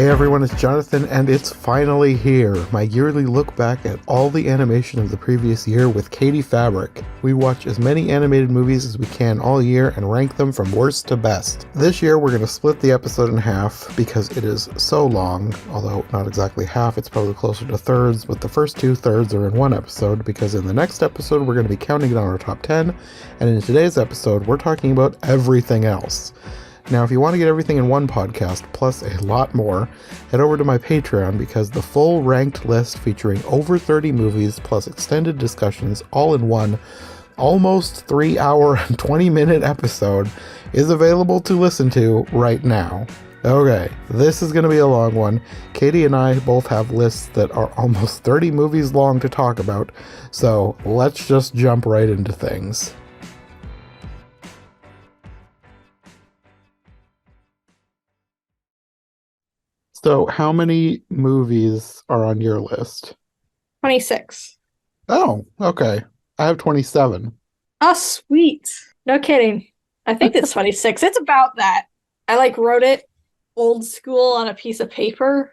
Hey everyone, it's Jonathan, and it's finally here. My yearly look back at all the animation of the previous year with Katie Fabrick. We watch as many animated movies as we can all year and rank them from worst to best. This year we're going to split the episode in half because it is so long, although not exactly half, it's probably closer to thirds, but the first 2/3 are in one episode because in the next episode we're going to be counting down our top 10, and in today's episode we're talking about everything else. Now, if you want to get everything in one podcast, plus a lot more, head over to my Patreon because the full ranked list featuring over 30 movies plus extended discussions all in one, almost 3-hour and 20-minute episode is available to listen to right now. Okay, this is going to be a long one. Katie and I both have lists that are almost 30 movies long to talk about, so let's just jump right into things. So, how many movies are on your list? 26. Oh, okay. I have 27. Oh, sweet. No kidding. I think it's 26. It's about that. I wrote it old school on a piece of paper.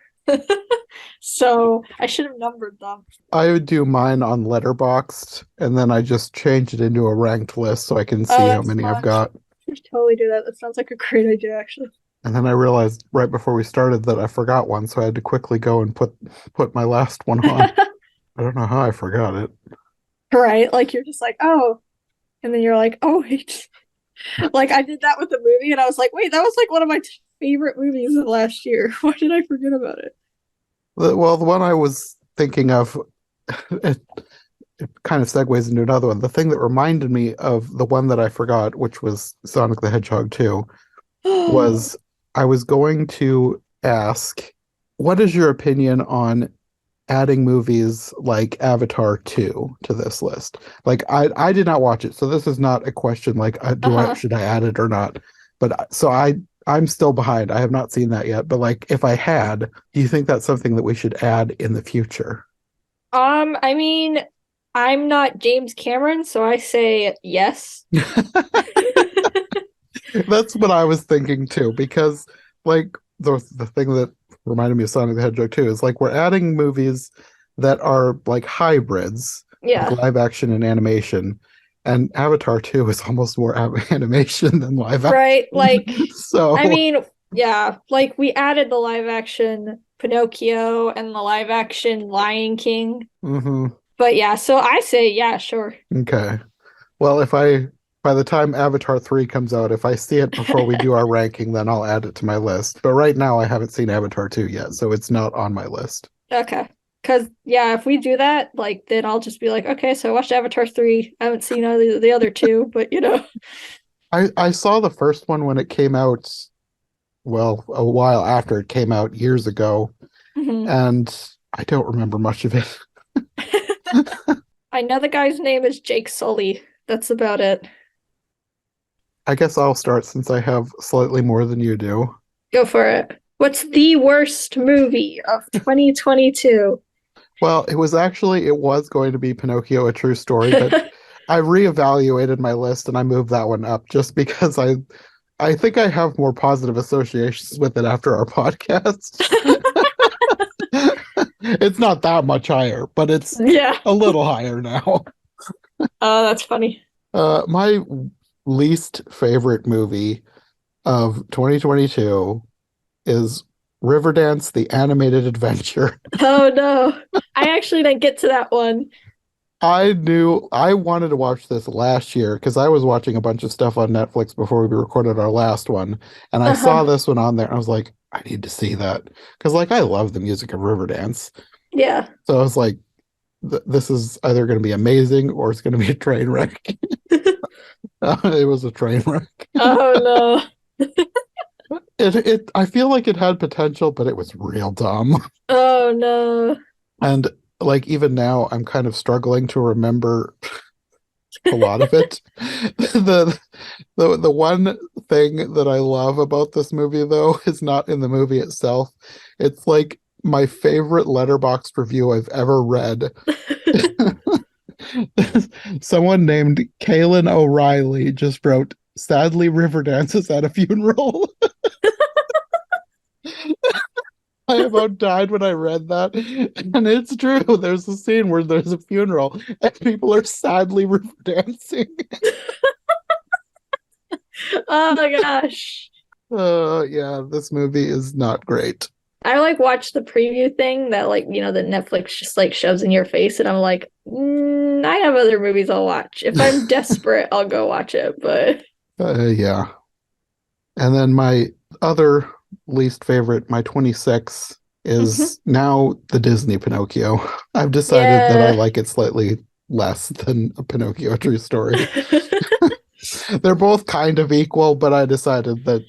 So I should have numbered them. I would do mine on Letterboxd, and then I just change it into a ranked list so I can see Oh, how that's many I've smart. got. I should totally do that. That sounds like a great idea, actually. And then I realized right before we started that I forgot one, so I had to quickly go and put my last one on. I don't know how I forgot it. Right? Like you're just like, oh. And then you're like, oh, wait. Like I did that with the movie, and I was like, wait, that was like one of my favorite movies of last year. Why did I forget about it? Well, the one I was thinking of, it kind of segues into another one. The thing that reminded me of the one that I forgot, which was Sonic the Hedgehog 2, was I was going to ask, what is your opinion on adding movies like Avatar 2 to this list? Like, I did not watch it, so this is not a question like, Uh-huh. should I add it or not? But so I'm still behind. I have not seen that yet. But like, if I had, do you think that's something that we should add in the future? I mean, I'm not James Cameron, so I say yes. That's what I was thinking too, because like the thing that reminded me of Sonic the Hedgehog 2 is like we're adding movies that are like hybrids, like Yeah. live action and animation, and Avatar 2 is almost more animation than live Right? action. I So, mean, yeah, like we added the live action Pinocchio and the live action Lion King. mhm, But yeah, so I say, yeah, sure. okay. Well, if I by the time Avatar 3 comes out, if I see it before we do our ranking, then I'll add it to my list. But right now I haven't seen Avatar 2 yet, so it's not on my list. Okay. Because, yeah, if we do that, like, then I'll just be like, okay, so I watched Avatar 3. I haven't seen the other two, but I saw the first one when it came out, well, a while after it came out years ago, Mhm. and I don't remember much of it. I know the guy's name is Jake Sully. That's about it. I guess I'll start since I have slightly more than you do. Go for it. What's the worst movie of 2022? Well, it was going to be Pinocchio, A True Story, but I reevaluated my list and I moved that one up just because I think I have more positive associations with it after our podcast. It's not that much higher, but it's Yeah. a little higher now. Oh, that's funny. My least favorite movie of 2022 is Riverdance: The Animated Adventure. Oh no. I actually didn't get to that one. I knew I wanted to watch this last year because I was watching a bunch of stuff on Netflix before we recorded our last one, and I saw Uh-huh. this one on there, and I was like, I need to see that because, like, I love the music of Riverdance. Yeah. So I was like, this is either going to be amazing or it's going to be a train wreck. It was a train wreck. Oh no. I feel like it had potential, but it was real dumb. Oh no. And like even now, I'm kind of struggling to remember a lot of it. The the one thing that I love about this movie though is not in the movie itself. It's like my favorite Letterboxd review I've ever read. Someone named Kaylin O'Reilly just wrote, "Sadly, Riverdance is at a funeral." I about died when I read that. And it's true. There's a scene where there's a funeral and people are sadly river dancing. Oh my gosh. Yeah, this movie is not great. I like watch the preview thing that like, that Netflix just like shoves in your face and I'm like, I have other movies I'll watch. If I'm desperate, I'll go watch it, but Yeah. And then my other least favorite, my 26, Mhm. is now the Disney Pinocchio. I've decided that I Yeah. like it slightly less than a Pinocchio True Story. They're both kind of equal, but I decided that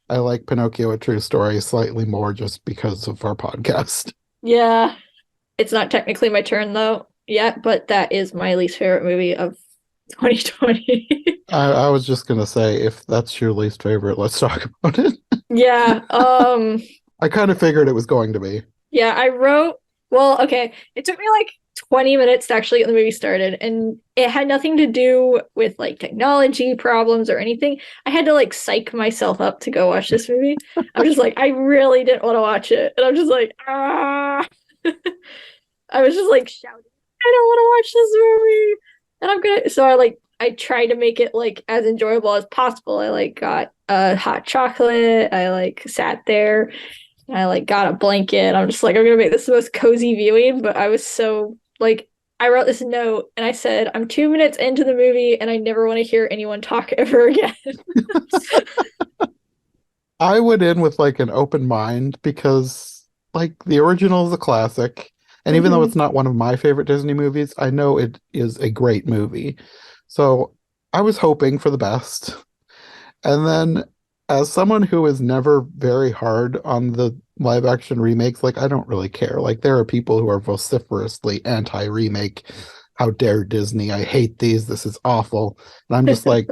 I like Pinocchio a True Story slightly more just because of our podcast. Yeah. It's not technically my turn though yet, but that is my least favorite movie of 2020. I was just gonna say, if that's your least favorite, let's talk about it. Yeah. I kind of figured it was going to be. Yeah, I wrote, well, okay, it took me like 20 minutes to actually get the movie started, and it had nothing to do with like technology problems or anything. I had to like psych myself up to go watch this movie. I'm just like, I really didn't want to watch it. And I'm just like, ah. I was just like shouting, I don't want to watch this movie. And I'm gonna, so I tried to make it like as enjoyable as possible. I like got a hot chocolate. I like sat there. I like got a blanket. I'm just like, I'm gonna make this the most cozy viewing. But I was so like, I wrote this note and I said, I'm 2 minutes into the movie and I never want to hear anyone talk ever again. I went in with like an open mind because like the original is a classic. And even though Hmm. it's not one of my favorite Disney movies, I know it is a great movie. So I was hoping for the best. And then as someone who is never very hard on the live action remakes, like I don't really care. Like there are people who are vociferously anti-remake. How dare Disney? I hate these. This is awful. And I'm just like,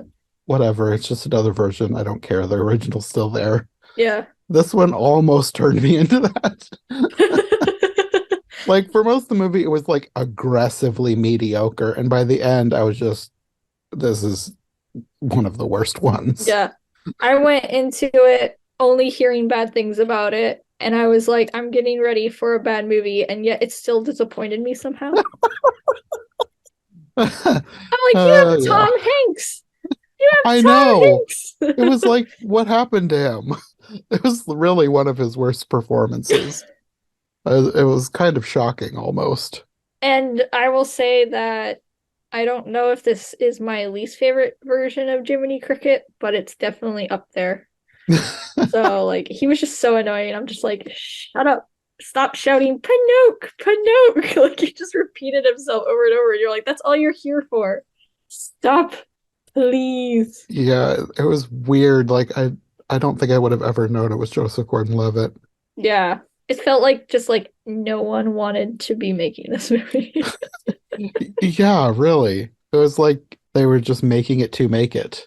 whatever. It's just another version. I don't care. The original's still there. Yeah. This one almost turned me into that. Like for most of the movie, it was like aggressively mediocre. And by the end, I was just, this is one of the worst ones. Yeah. I went into it only hearing bad things about it. And I was like, I'm getting ready for a bad movie. And yet it still disappointed me somehow. I'm like, you have Yeah. Tom Hanks. You I have Tom know. It Hanks. was like, what happened to him? It was really one of his worst performances. It was kind of shocking almost. And I will say that I don't know if this is my least favorite version of Jiminy Cricket, but it's definitely up there. So like he was just so annoying. I'm just like, shut up. Stop shouting Panoke, Panoke. Like he just repeated himself over and over. And you're like, that's all you're here for. Stop, please. Yeah, it was weird. Like I don't think I would have ever known it was Joseph Gordon-Levitt. Yeah. It felt like just like no one wanted to be making this movie. Yeah, really. It was like they were just making it to make it.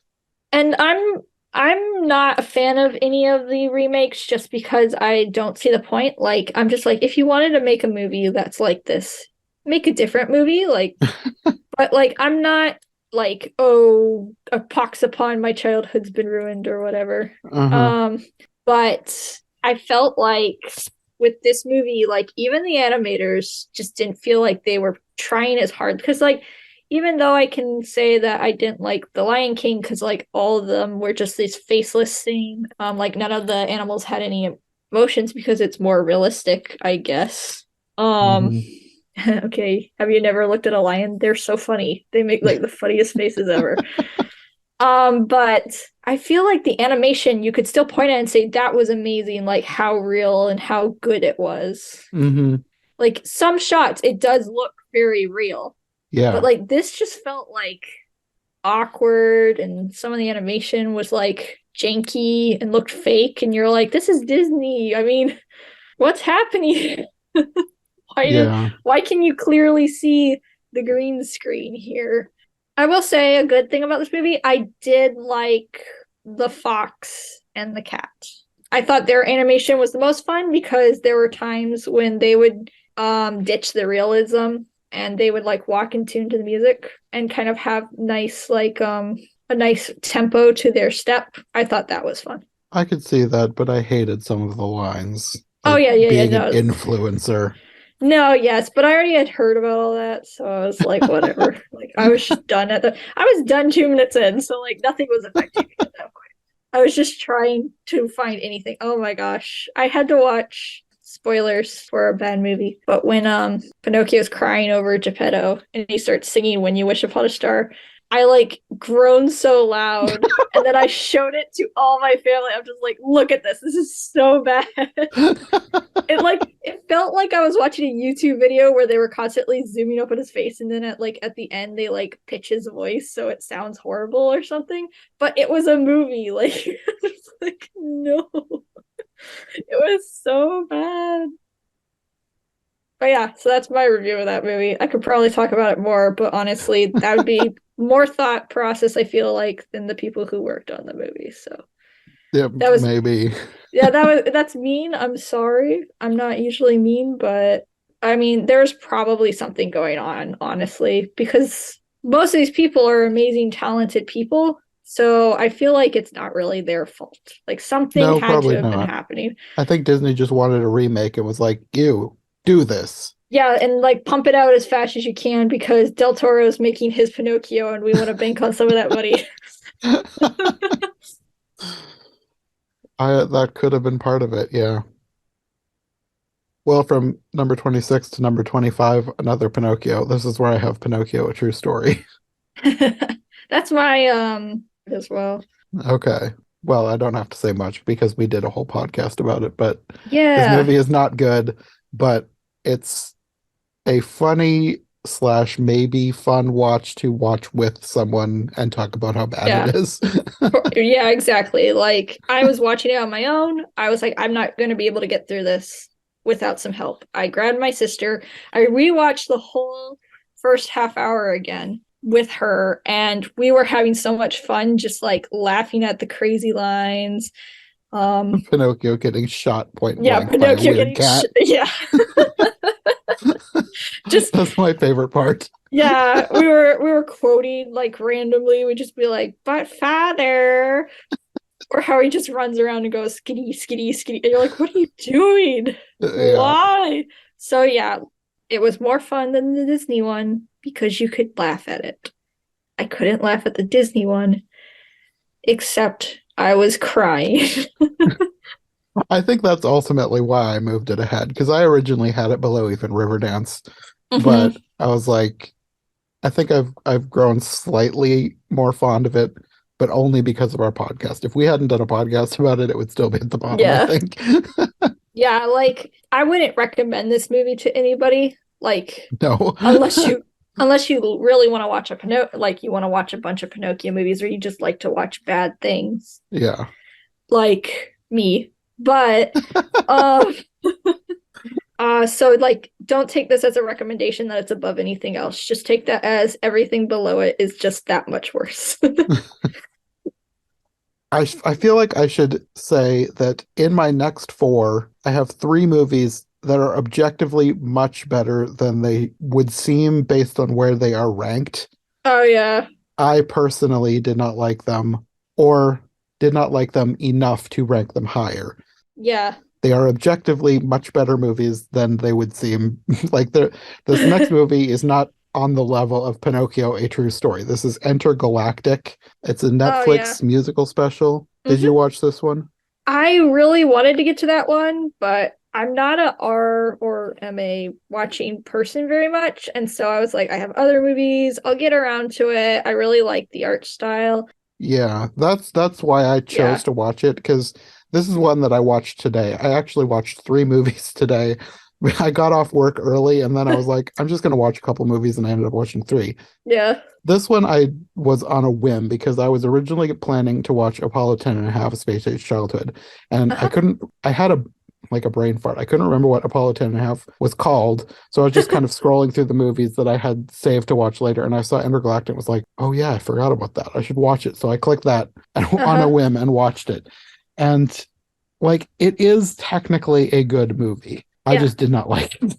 And I'm not a fan of any of the remakes just because I don't see the point. Like I'm just like if you wanted to make a movie that's like this, make a different movie. Like but like I'm not like, oh, a pox upon my childhood's been ruined or whatever. Uh-huh. Um, but I felt like with this movie, like even the animators just didn't feel like they were trying as hard because like even though I can say that I didn't like The Lion King because like all of them were just this faceless thing, like none of the animals had any emotions because it's more realistic, I guess. Um, Hmm. okay, have you never looked at a lion? They're so funny. They make like the funniest faces ever. But I feel like the animation you could still point at and say that was amazing, like how real and how good it was. Hmm. Like some shots, it does look very real, but Yeah. like this just felt like awkward, and some of the animation was like janky and looked fake, and you're like, this is Disney. I mean, what's happening? Why do Yeah. why can you clearly see the green screen here? I will say a good thing about this movie, I did like the fox and the cat. I thought their animation was the most fun because there were times when they would ditch the realism and they would like walk in tune to the music and kind of have nice like a nice tempo to their step. I thought that was fun. I could see that, but I hated some of the lines. Oh like yeah, yeah, yeah. being an No, influencer. no, yes, but I already had heard about all that, so I was like, whatever. Like I was just done I was done 2 minutes in, so like nothing was affecting me at that point. I was just trying to find anything. Oh my gosh. I had to watch spoilers for a bad movie, but when Pinocchio's crying over Geppetto and he starts singing When You Wish Upon a Star, I like groaned so loud and then I showed it to all my family. I'm just like, look at this. This is so bad. It felt like I was watching a YouTube video where they were constantly zooming up on his face and then at the end they like pitch his voice so it sounds horrible or something. But it was a movie. Like it's like no. It was so bad. But yeah, so that's my review of that movie. I could probably talk about it more, but honestly, that would be more thought process, I feel like, than the people who worked on the movie. So Yeah, that was maybe. yeah, that's mean. I'm sorry. I'm not usually mean, but I mean, there's probably something going on, honestly, because most of these people are amazing, talented people. So I feel like it's not really their fault. Like something No, had to probably have been not. happening. I think Disney just wanted a remake and was like, you do this. Yeah, and like pump it out as fast as you can because Del Toro is making his Pinocchio and we want to bank on some of that money. I that could have been part of it, yeah. Well, from number 26 to number 25, another Pinocchio. This is where I have Pinocchio, a true story. That's my as well. Okay. Well, I don't have to say much because we did a whole podcast about it, but this Yeah. movie is not good, but it's a funny slash maybe fun watch to watch with someone and talk about how bad Yeah. it is. Yeah, exactly. Like I was watching it on my own. I was like, I'm not going to be able to get through this without some help. I grabbed my sister. I rewatched the whole first half hour again with her, and we were having so much fun just like laughing at the crazy lines. Pinocchio getting shot point Yeah, blank by a Pinocchio weird getting cat. yeah. Just That's my favorite part. yeah, we were quoting like randomly. We'd just be like, "But father," or how he just runs around and goes skitty skitty skitty, and you're like, "What are you doing? Yeah. Why?" So yeah, it was more fun than the Disney one because you could laugh at it. I couldn't laugh at the Disney one, except I was crying. I think that's ultimately why I moved it ahead because I originally had it below even Riverdance, but Mhm. I was like, I think I've grown slightly more fond of it, but only because of our podcast. If we hadn't done a podcast about it, it would still be at the bottom, I Yeah. think. Yeah, like I wouldn't recommend this movie to anybody, like No. unless you unless you really want to watch a like you want to watch a bunch of Pinocchio movies or you just like to watch bad things, Yeah. like me. But um so like don't take this as a recommendation that it's above anything else. Just take that as everything below it is just that much worse. I feel like I should say that in my next four, I have three movies that are objectively much better than they would seem based on where they are ranked. Oh yeah. I personally did not like them or did not like them enough to rank them higher. Yeah. They are objectively much better movies than they would seem. Like this next movie is not on the level of Pinocchio, A True Story. This is Intergalactic. It's a Oh yeah. Netflix musical special. Did you Hmm. watch this one? I really wanted to get to that one, but I'm not a R or MA watching person very much. And so I was like, I have other movies. I'll get around to it. I really like the art style. Yeah, that's why I chose Yeah. to watch it because this is one that I watched today. I actually watched three movies today. I got off work early and then I was like, I'm just going to watch a couple movies and I ended up watching three. Yeah. This one I was on a whim because I was originally planning to watch Apollo 10 and a half: A Space Age Childhood. And Uh-huh. I had a brain fart. I couldn't remember what Apollo 10 and a half was called. So I was just kind of scrolling through the movies that I had saved to watch later. And I saw Intergalactic and was like, oh yeah, I forgot about that. I should watch it. So I clicked that on a Uh-huh. whim and watched it. And like, it is technically a good movie. I Yeah. just did not like it.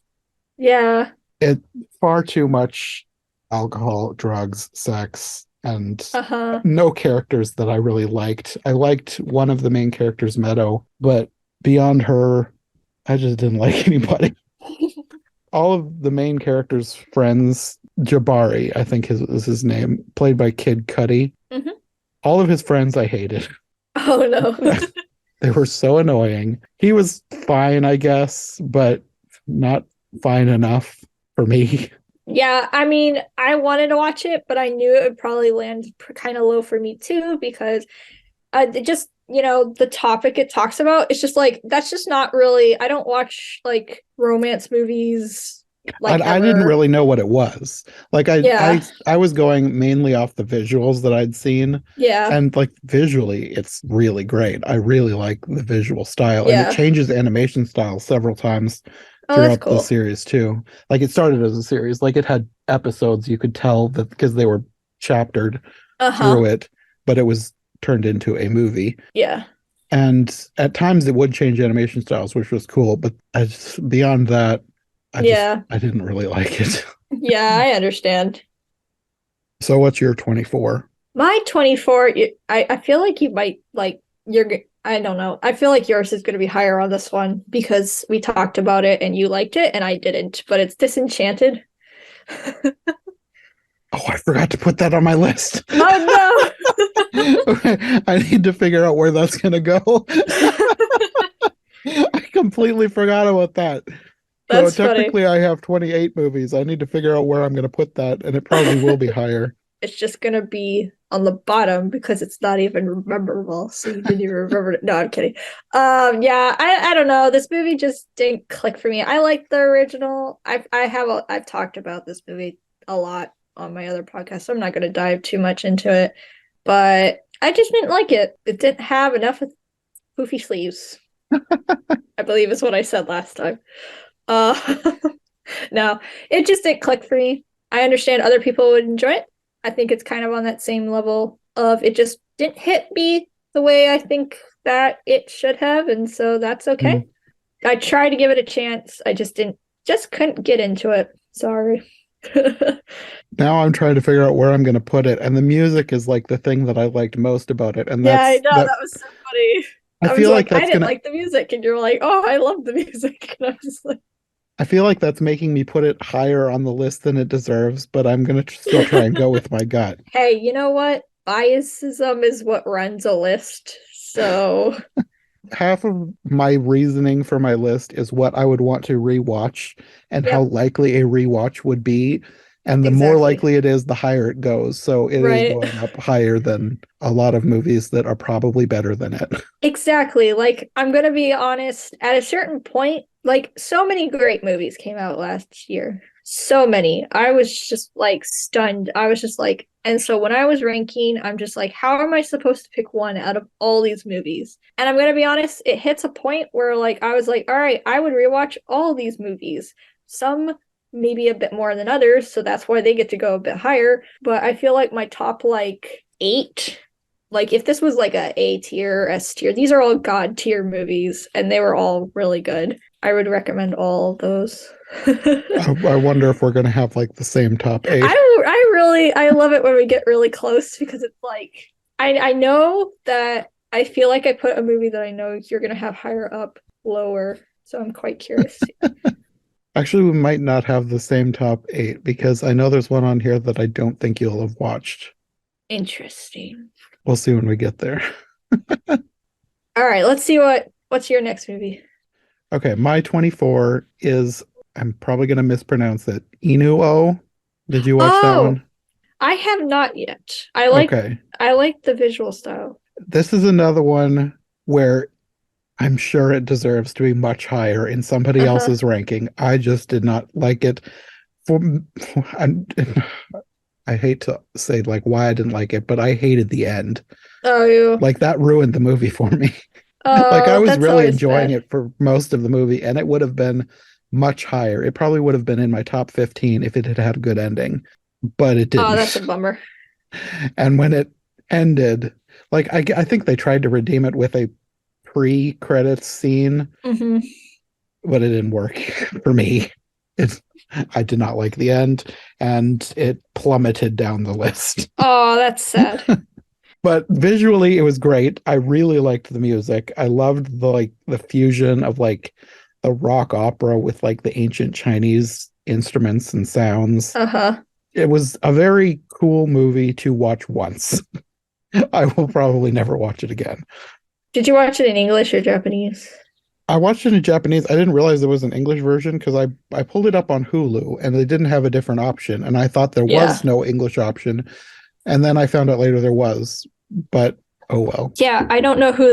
Yeah. It far too much alcohol, drugs, sex, and Uh-huh. no characters that I really liked. I liked one of the main characters, Meadow, but beyond her, I just didn't like anybody. All of the main characters' friends, Jabari, I think is his name, played by Kid Cudi. Hmm. All of his friends I hated. Oh no. They were so annoying. He was fine, I guess, but not fine enough for me. Yeah, I mean, I wanted to watch it, but I knew it would probably land kind of low for me too because just, the topic it talks about, it's just like that's just not really, I don't watch like romance movies like I didn't ever. really know what it was. Like Yeah. I was going mainly off the visuals that I'd seen, Yeah. and like visually it's really great. I really like the visual style, and it Yeah. changes the animation style several times Oh, that's throughout the cool. series too. Like it started as a series, like it had episodes, you could tell that because they were chaptered through Uh-huh. it, but it was turned into a movie. Yeah. And at times it would change animation styles, which was cool, but beyond that, Yeah. I didn't really like it. Yeah, I understand. So what's your 24? My 24, I feel like you might like I don't know. I feel like yours is going to be higher on this one because we talked about it and you liked it and I didn't, but it's Disenchanted. Oh, I forgot to put that on my list. Oh I need to figure out where that's going to go. I completely forgot about that. So That's funny. technically I have 28 movies. I need to figure out where I'm going to put that, and it probably will be higher. It's just gonna be on the bottom because it's not even memorable. So you didn't even remember it. No, I'm kidding. Yeah, I don't know. This movie just didn't click for me. I like the original. I've talked about this movie a lot on my other podcast, so I'm not gonna dive too much into it. But I just didn't like it. It didn't have enough of poofy sleeves, I believe is what I said last time. Uh no, it just didn't click for me. I understand other people would enjoy it. I think it's kind of on that same level of it just didn't hit me the way I think that it should have, and so that's Mm. okay. I tried to give it a chance. I just couldn't get into it. Sorry. Now I'm trying to figure out where I'm going to put it, and the music is like the thing that I liked most about it, and Yeah, I that's know. that. That was so funny. I I was feel like like, I that's didn't gonna. like the music, and you're like, oh, I love the music. And I was like, I feel like that's making me put it higher on the list than it deserves, but I'm gonna still try and go with my gut. hey, you know what? Biasism is what runs a list. So, Half of my reasoning for my list is what I would want to rewatch and how yep, likely a rewatch would be. And the more exactly. likely it is, the higher it goes. So it is Right. going up higher than a lot of movies that are probably better than it. Exactly. Like, I'm gonna be honest, at a certain point, like, so many great movies came out last year. So many. I was just like stunned. I was just like, and so when I was ranking, I'm just like, how am I supposed to pick one out of all these movies? And I'm gonna be honest, it hits a point where like I was like, all right, I would rewatch all these movies. Some maybe a bit more than others, so that's why they get to go a bit higher. But I feel like my top like eight, like if this was like A tier, S tier, these are all God tier movies, and they were all really good. I would recommend all of those. I wonder if we're going to have like the same top eight. I love it when we get really close because it's like I know that I feel like I put a movie that I know you're gonna have higher up, lower. So I'm quite curious. Actually, we might not have the same top eight because I know there's one on here that I don't think you'll have watched. Interesting. We'll see when we get there. All right, let's see what's your next movie. Okay, my 24 is, I'm probably going to mispronounce it, Inuo. Did you watch that Oh, one? I have not yet. Okay. I like the visual style. This is another one where I'm sure it deserves to be much higher in somebody Uh-huh. else's ranking. I just did not like it. For I, I hate to say like why I didn't like it, but I hated the end. Oh, Like that ruined the movie for me. Like I oh, was that's really always enjoying bad. it for most of the movie, and it would have been much higher. It probably would have been in my top 15 if it had had a good ending, but it Oh, that's a didn't. bummer. And when it ended, like I think they tried to redeem it with a pre-credits scene, Hmm. but it didn't work for me. It's I did not like the end, and it plummeted down the list. Oh, that's sad. But visually, it was great. I really liked the music. I loved the fusion of like the rock opera with like the ancient Chinese instruments and sounds. Uh-huh. It was a very cool movie to watch once. I will probably never watch it again. Did you watch it in English or Japanese? I watched it in Japanese. I didn't realize there was an English version because I pulled it up on Hulu and they didn't have a different option. And I thought there Yeah. was no English option. And then I found out later there was. But oh well. Yeah, I don't know who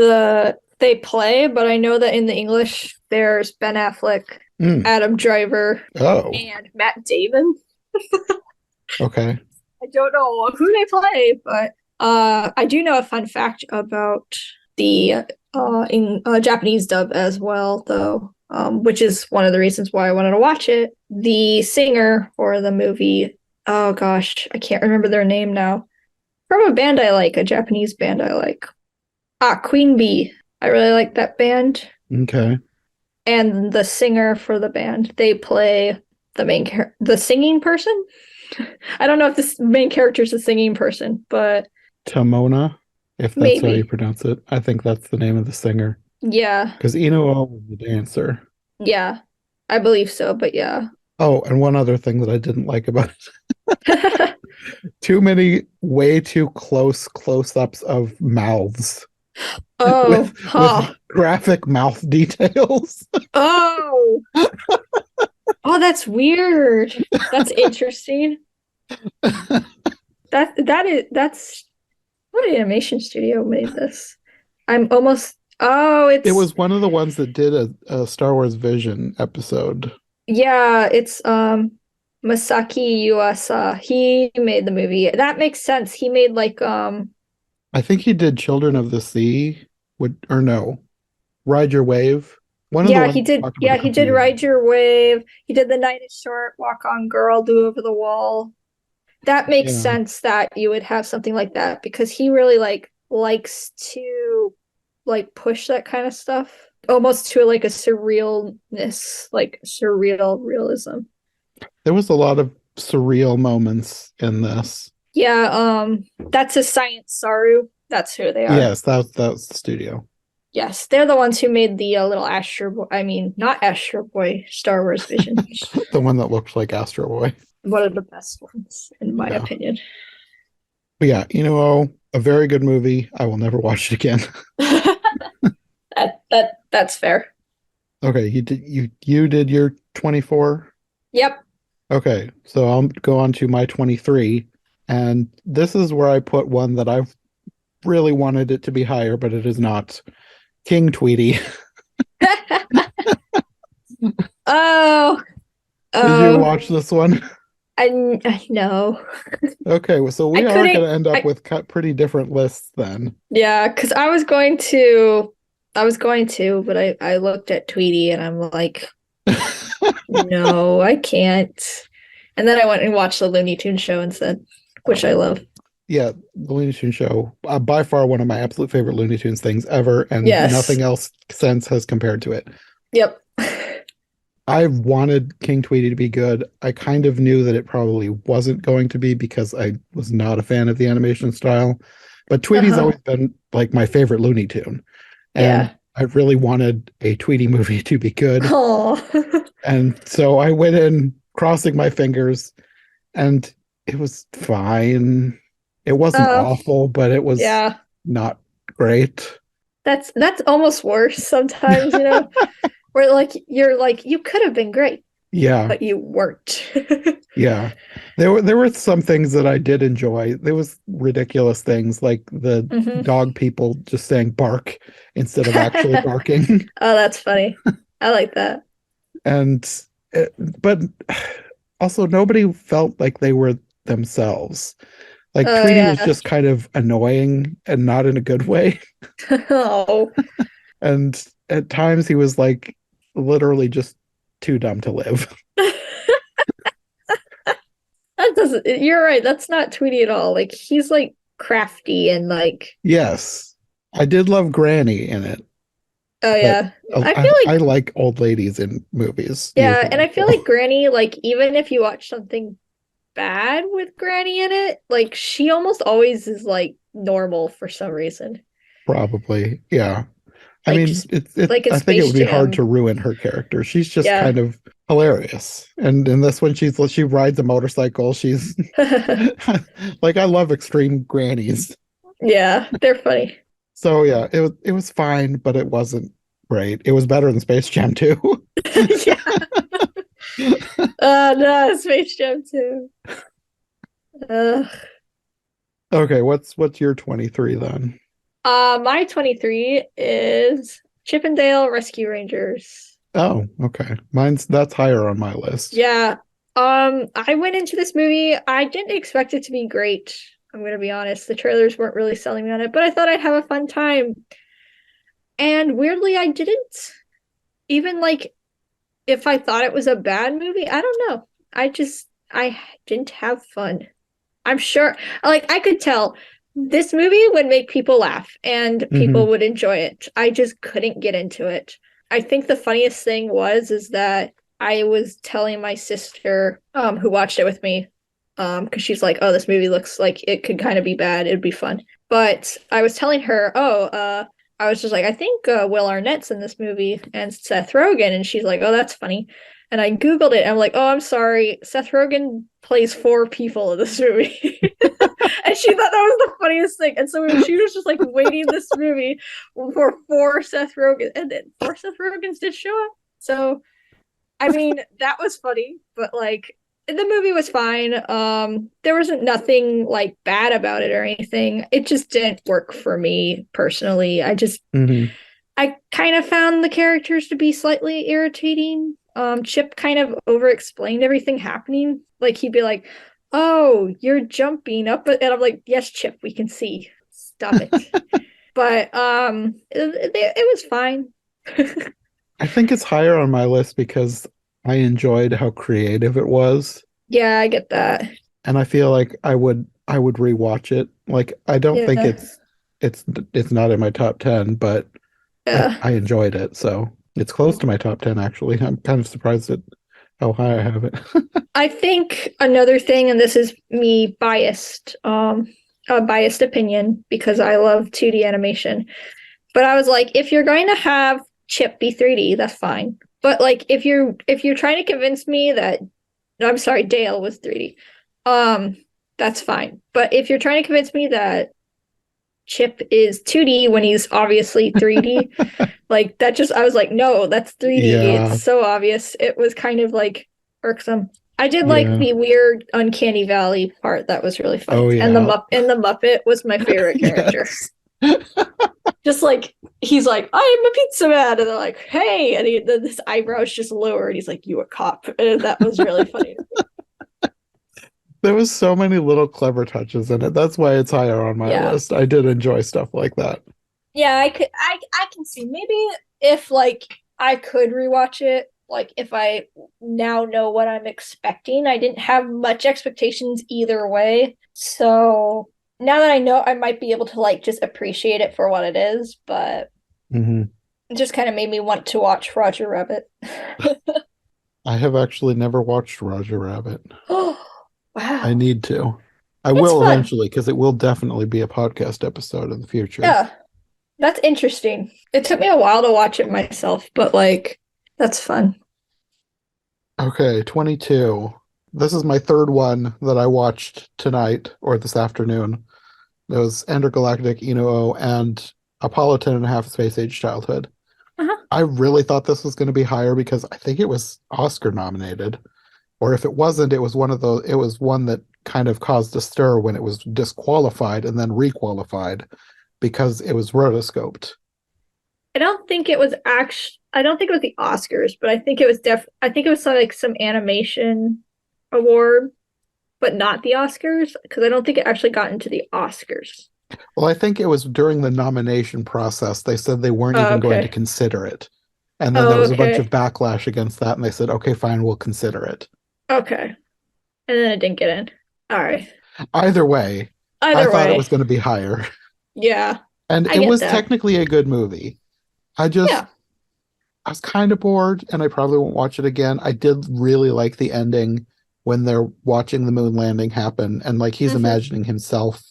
they play, but I know that in the English there's Ben Affleck, Mm. Adam Driver, Oh, and Matt Damon. okay. I don't know who they play, but I do know a fun fact about the in Japanese dub as well, though, which is one of the reasons why I wanted to watch it. The singer for the movie, oh gosh, I can't remember their name now. From a band I like, a Japanese band I like. Queen Bee. I really like that band. Okay. And the singer for the band, they play the singing person. I don't know if this main character is a singing person, but Tamona, if that's how you maybe. pronounce it. I think that's the name of the singer. Yeah. Because Inuo was the dancer. Yeah. I believe so, but yeah. Oh, and one other thing that I didn't like about it. Too many way too close-ups of mouths Oh, with huh. graphic mouth details. Oh. Oh, that's weird. That's interesting. That's what animation studio made this? I'm almost It it's was one of the ones that did a Star Wars Vision episode. yeah, it's Masaki Yuasa. He made the movie. That makes sense. He made like I think he did Children of the Sea, or no, Ride Your Wave. One of the yeah, ones he we did talked about a yeah, he couple did years ago. Ride Your Wave. He did The Night is Short, Walk on Girl, Do Over the Wall. That makes Yeah. sense that you would have something like that because he really like likes to like push that kind of stuff almost to like a surrealness, like surreal realism. There was a lot of surreal moments in this. Yeah, that's a Science Saru. That's who they are. Yes, that was the studio. Yes, they're the ones who made the little Astro Boy. I mean, not Astro Boy, Star Wars Vision. The one that looked like Astro Boy. One of the best ones, in my Yeah. opinion. But yeah, a very good movie. I will never watch it again. That's fair. Okay, you did your 24. Yep. Okay, so I'll go on to my 23, and this is where I put one that I've really wanted it to be higher, but it is not. King Tweety. Oh, Did you oh, watch this one? I know. Okay, so I we are going couldn't. to end up with pretty different lists then. Yeah, because I was going to, but I looked at Tweety and I'm like, no, I can't. And then I went and watched the Looney Tunes show instead, which I love. Yeah, the Looney Tunes show, by far one of my absolute favorite Looney Tunes things ever, and Yes. nothing else since has compared to it. Yep. I wanted King Tweety to be good. I kind of knew that it probably wasn't going to be because I was not a fan of the animation style. But Tweety's Uh-huh. always been like my favorite Looney Tune. And Yeah. I really wanted a Tweety movie to be good. Oh. And so I went in crossing my fingers and it was fine. It wasn't Oh, awful, but it was yeah. not great. That's almost worse sometimes, where like you're like you could have been great, Yeah. but you weren't. Yeah. There were some things that I did enjoy. There was ridiculous things like the Mhm. dog people just saying bark instead of actually barking. Oh, that's funny. I like that. And but also nobody felt like they were themselves. Like Oh Tweety was yeah. just kind of annoying and not in a good way. Oh. And at times he was like literally just too dumb to live. That doesn't you're right. That's not Tweety at all. Like he's like crafty and like Yes. I did love Granny in it, oh but yeah. I I, feel I like like old ladies in movies yeah, and usually. I feel like Granny, like even if you watch something bad with Granny in it, like she almost always is like normal for some reason. Probably. Yeah. I Like mean, just like in I think it Space would be hard Jam. to ruin her character. She's just Yeah. kind of hilarious. And in this one, she rides a motorcycle. She's like, I love extreme grannies. Yeah, they're funny. So yeah, it was fine, but it wasn't great. It was better than Space Jam 2. Yeah. No, Space Jam too. Uh, Okay, what's your 23 then? my 23 is Chippendale Rescue Rangers. Oh, okay. That's higher on my list. Yeah. I went into this movie, I didn't expect it to be great. I'm gonna be honest. The trailers weren't really selling me on it, but I thought I'd have a fun time. And weirdly, I didn't. Even like if I thought it was a bad movie, I don't know. I didn't have fun. I'm sure, like, I could tell this movie would make people laugh and Hmm. people would enjoy it. I just couldn't get into it. I think the funniest thing is that I was telling my sister, who watched it with me, because she's like, "Oh, this movie looks like it could kind of be bad. It'd be fun." But I was telling her, I was just like, "I think Will Arnett's in this movie and Seth Rogen," and she's like, "Oh, that's funny." And I Googled it and I'm like, oh, I'm sorry. Seth Rogen plays four people in this movie. And she thought that was the funniest thing. And so she was just like waiting this movie for four Seth Rogen. And then four Seth Rogens did show up. So, I mean, that was funny, but like the movie was fine. There wasn't nothing like bad about it or anything. It just didn't work for me personally. Hmm. I kind of found the characters to be slightly irritating. Chip kind of over-explained everything happening. Like he'd be like, "Oh, you're jumping up," and I'm like, "Yes, Chip, we can see. Stop it." But it was fine. I think it's higher on my list because I enjoyed how creative it was, Yeah, I get that. and I feel like I would rewatch it. Like I don't think Yeah, it's it's not in my top 10, but yeah. I enjoyed it. So it's close to my top 10 actually. I'm kind of surprised at how high I have it. I think another thing, and this is me biased, a biased opinion because I love 2D animation. But I was like, if you're going to have Chip be 3D, that's fine. But like if you're trying to convince me that no, I'm sorry, Dale was 3D, um, that's fine. But if you're trying to convince me that Chip is 2D when he's obviously 3D, like that just I was like, no, that's 3D. It's Yeah, so obvious. It was kind of like irksome. I did like yeah. the weird uncanny valley part that was really Oh funny. And yeah. the Muppet was my favorite character. Yes. Just like he's like, I am a pizza man, and they're like, hey, and his eyebrows just lower, and he's like, you a cop, and that was really funny. There was so many little clever touches in it. That's why it's higher on my Yeah, list. I did enjoy stuff like that. yeah, I can see maybe if like I could rewatch it, like if I now know what I'm expecting. I didn't have much expectations either way, so now that I know, I might be able to like just appreciate it for what it is, but Hmm. it just kind of made me want to watch Roger Rabbit. I have actually never watched Roger Rabbit. Oh, I wow. need to. I It's will fun. eventually because it will definitely be a podcast episode in the future. Yeah, that's interesting. It took me a while to watch it myself, but like, that's fun. Okay, 22. This is my third one that I watched tonight or this afternoon. It was Intergalactic Inu and Apollo 10 and a half Space Age Childhood. Uh-huh. I really thought this was going to be higher because I think it was Oscar nominated. Or if it wasn't, it was one of those, it was one that kind of caused a stir when it was disqualified and then requalified because it was rotoscoped. I don't think it was the Oscars, but I think it was like some animation award, but not the Oscars, because I don't think it actually got into the Oscars. Well, I think it was during the nomination process, they said they weren't Oh, even going to okay. consider it. And then there Oh, was a bunch of okay. backlash against that, and they said, okay, fine, we'll consider it. Okay. And then it didn't get in. All right. Either way, I Either thought it was way, going to be higher. yeah, And I it get was that. technically a good movie. I just, Yeah. I was kind of bored, and I probably won't watch it again. I did really like the ending when they're watching the moon landing happen, and like he's Hmm. imagining himself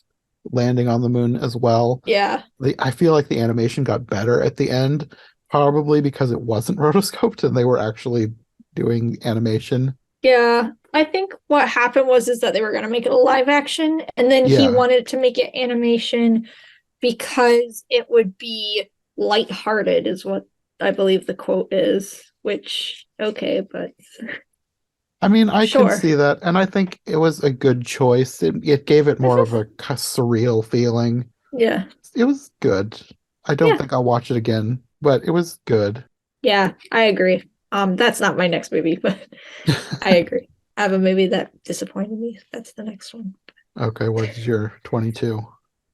landing on the moon as well. Yeah. I feel like the animation got better at the end, probably because it wasn't rotoscoped and they were actually doing animation. Yeah. I think what happened was is that they were going to make it a live action, and then he Yeah. wanted to make it animation because it would be lighthearted, is what I believe the quote is, which, okay, but I mean, I can sure. see that, and I think it was a good choice. It gave it more of a surreal feeling. Yeah. It was good. I don't Yeah. think I'll watch it again, but it was good. Yeah, I agree. That's not my next movie, but I agree. I have a movie that disappointed me. That's the next one. Okay, what's your 22?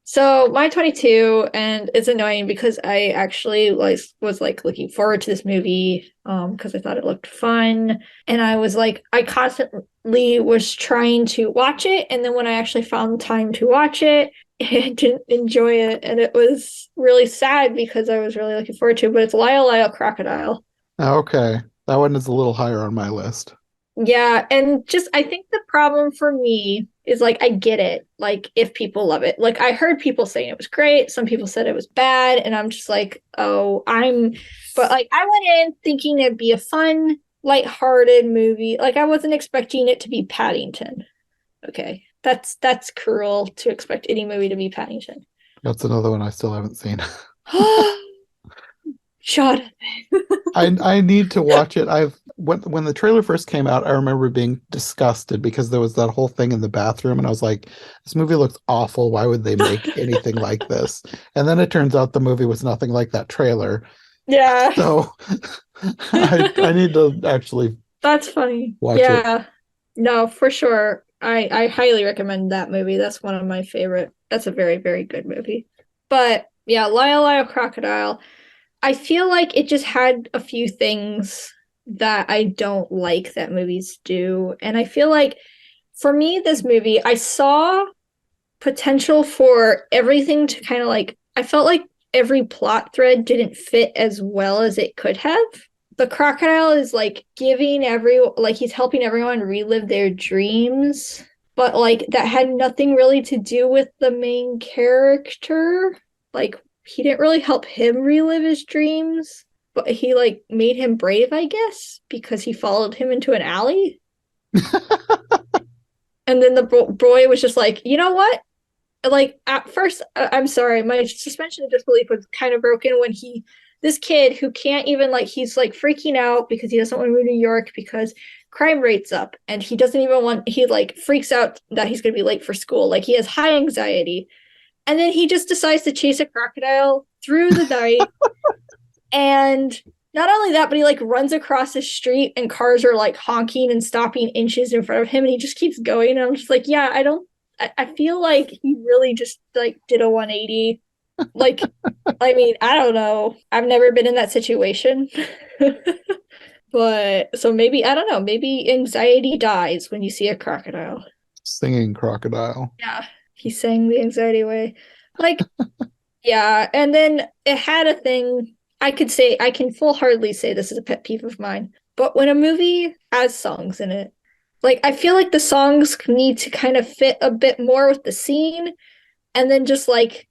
So my 22, and it's annoying because I actually was like looking forward to this movie because I thought it looked fun, and I was like I constantly was trying to watch it, and then when I actually found time to watch it, I didn't enjoy it, and it was really sad because I was really looking forward to it. But it's Lyle Lyle Crocodile. Okay, that one is a little higher on my list. Yeah, and just I think the problem for me is like I get it, like if people love it. Like I heard people saying it was great, some people said it was bad, and I'm just like, oh, but like I went in thinking it'd be a fun, lighthearted movie. Like I wasn't expecting it to be Paddington. Okay. That's cruel to expect any movie to be Paddington. That's another one I still haven't seen. Shut I need to watch it. When the trailer first came out, I remember being disgusted because there was that whole thing in the bathroom, and I was like, "This movie looks awful. Why would they make anything like this?" And then it turns out the movie was nothing like that trailer. Yeah. So I need to actually That's funny. watch it. Yeah. No, for sure. I highly recommend that movie. That's one of my favorite. That's a very, very good movie. But yeah, Lyle Lyle Crocodile. I feel like it just had a few things that I don't like that movies do. And I feel like for me, this movie, I saw potential for everything to kind of like, I felt like every plot thread didn't fit as well as it could have. The crocodile is like like he's helping everyone relive their dreams, but like that had nothing really to do with the main character. Like he didn't really help him relive his dreams, but he like made him brave, I guess, because he followed him into an alley. And then the boy was just like, you know what? Like at first, I'm sorry, my suspension of disbelief was kind of broken when this kid who can't even like, he's like freaking out because he doesn't want to move to New York because crime rates up, and he doesn't even he like freaks out that he's going to be late for school. Like he has high anxiety. And then he just decides to chase a crocodile through the night. And not only that, but he like runs across the street and cars are like honking and stopping inches in front of him. And he just keeps going. And I'm just like, yeah, I feel like he really just like did a 180. Like, I mean, I don't know. I've never been in that situation. But so maybe, I don't know, maybe anxiety dies when you see a crocodile. Singing crocodile. Yeah, he sang the anxiety away. Like, yeah, and then it had a thing I can full-heartedly say this is a pet peeve of mine. But when a movie has songs in it, like I feel like the songs need to kind of fit a bit more with the scene. And then just like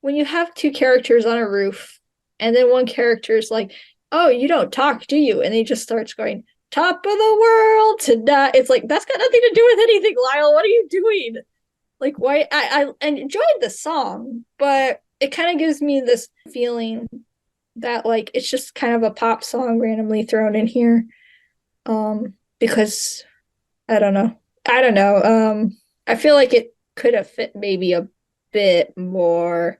when you have two characters on a roof, and then one character is like, "Oh, you don't talk, do you?" And he just starts going, "Top of the world tonight." It's like that's got nothing to do with anything, Lyle. What are you doing? Like, why? I enjoyed the song, but it kind of gives me this feeling that like it's just kind of a pop song randomly thrown in here. Because I don't know. I don't know. I feel like it could have fit maybe a bit more.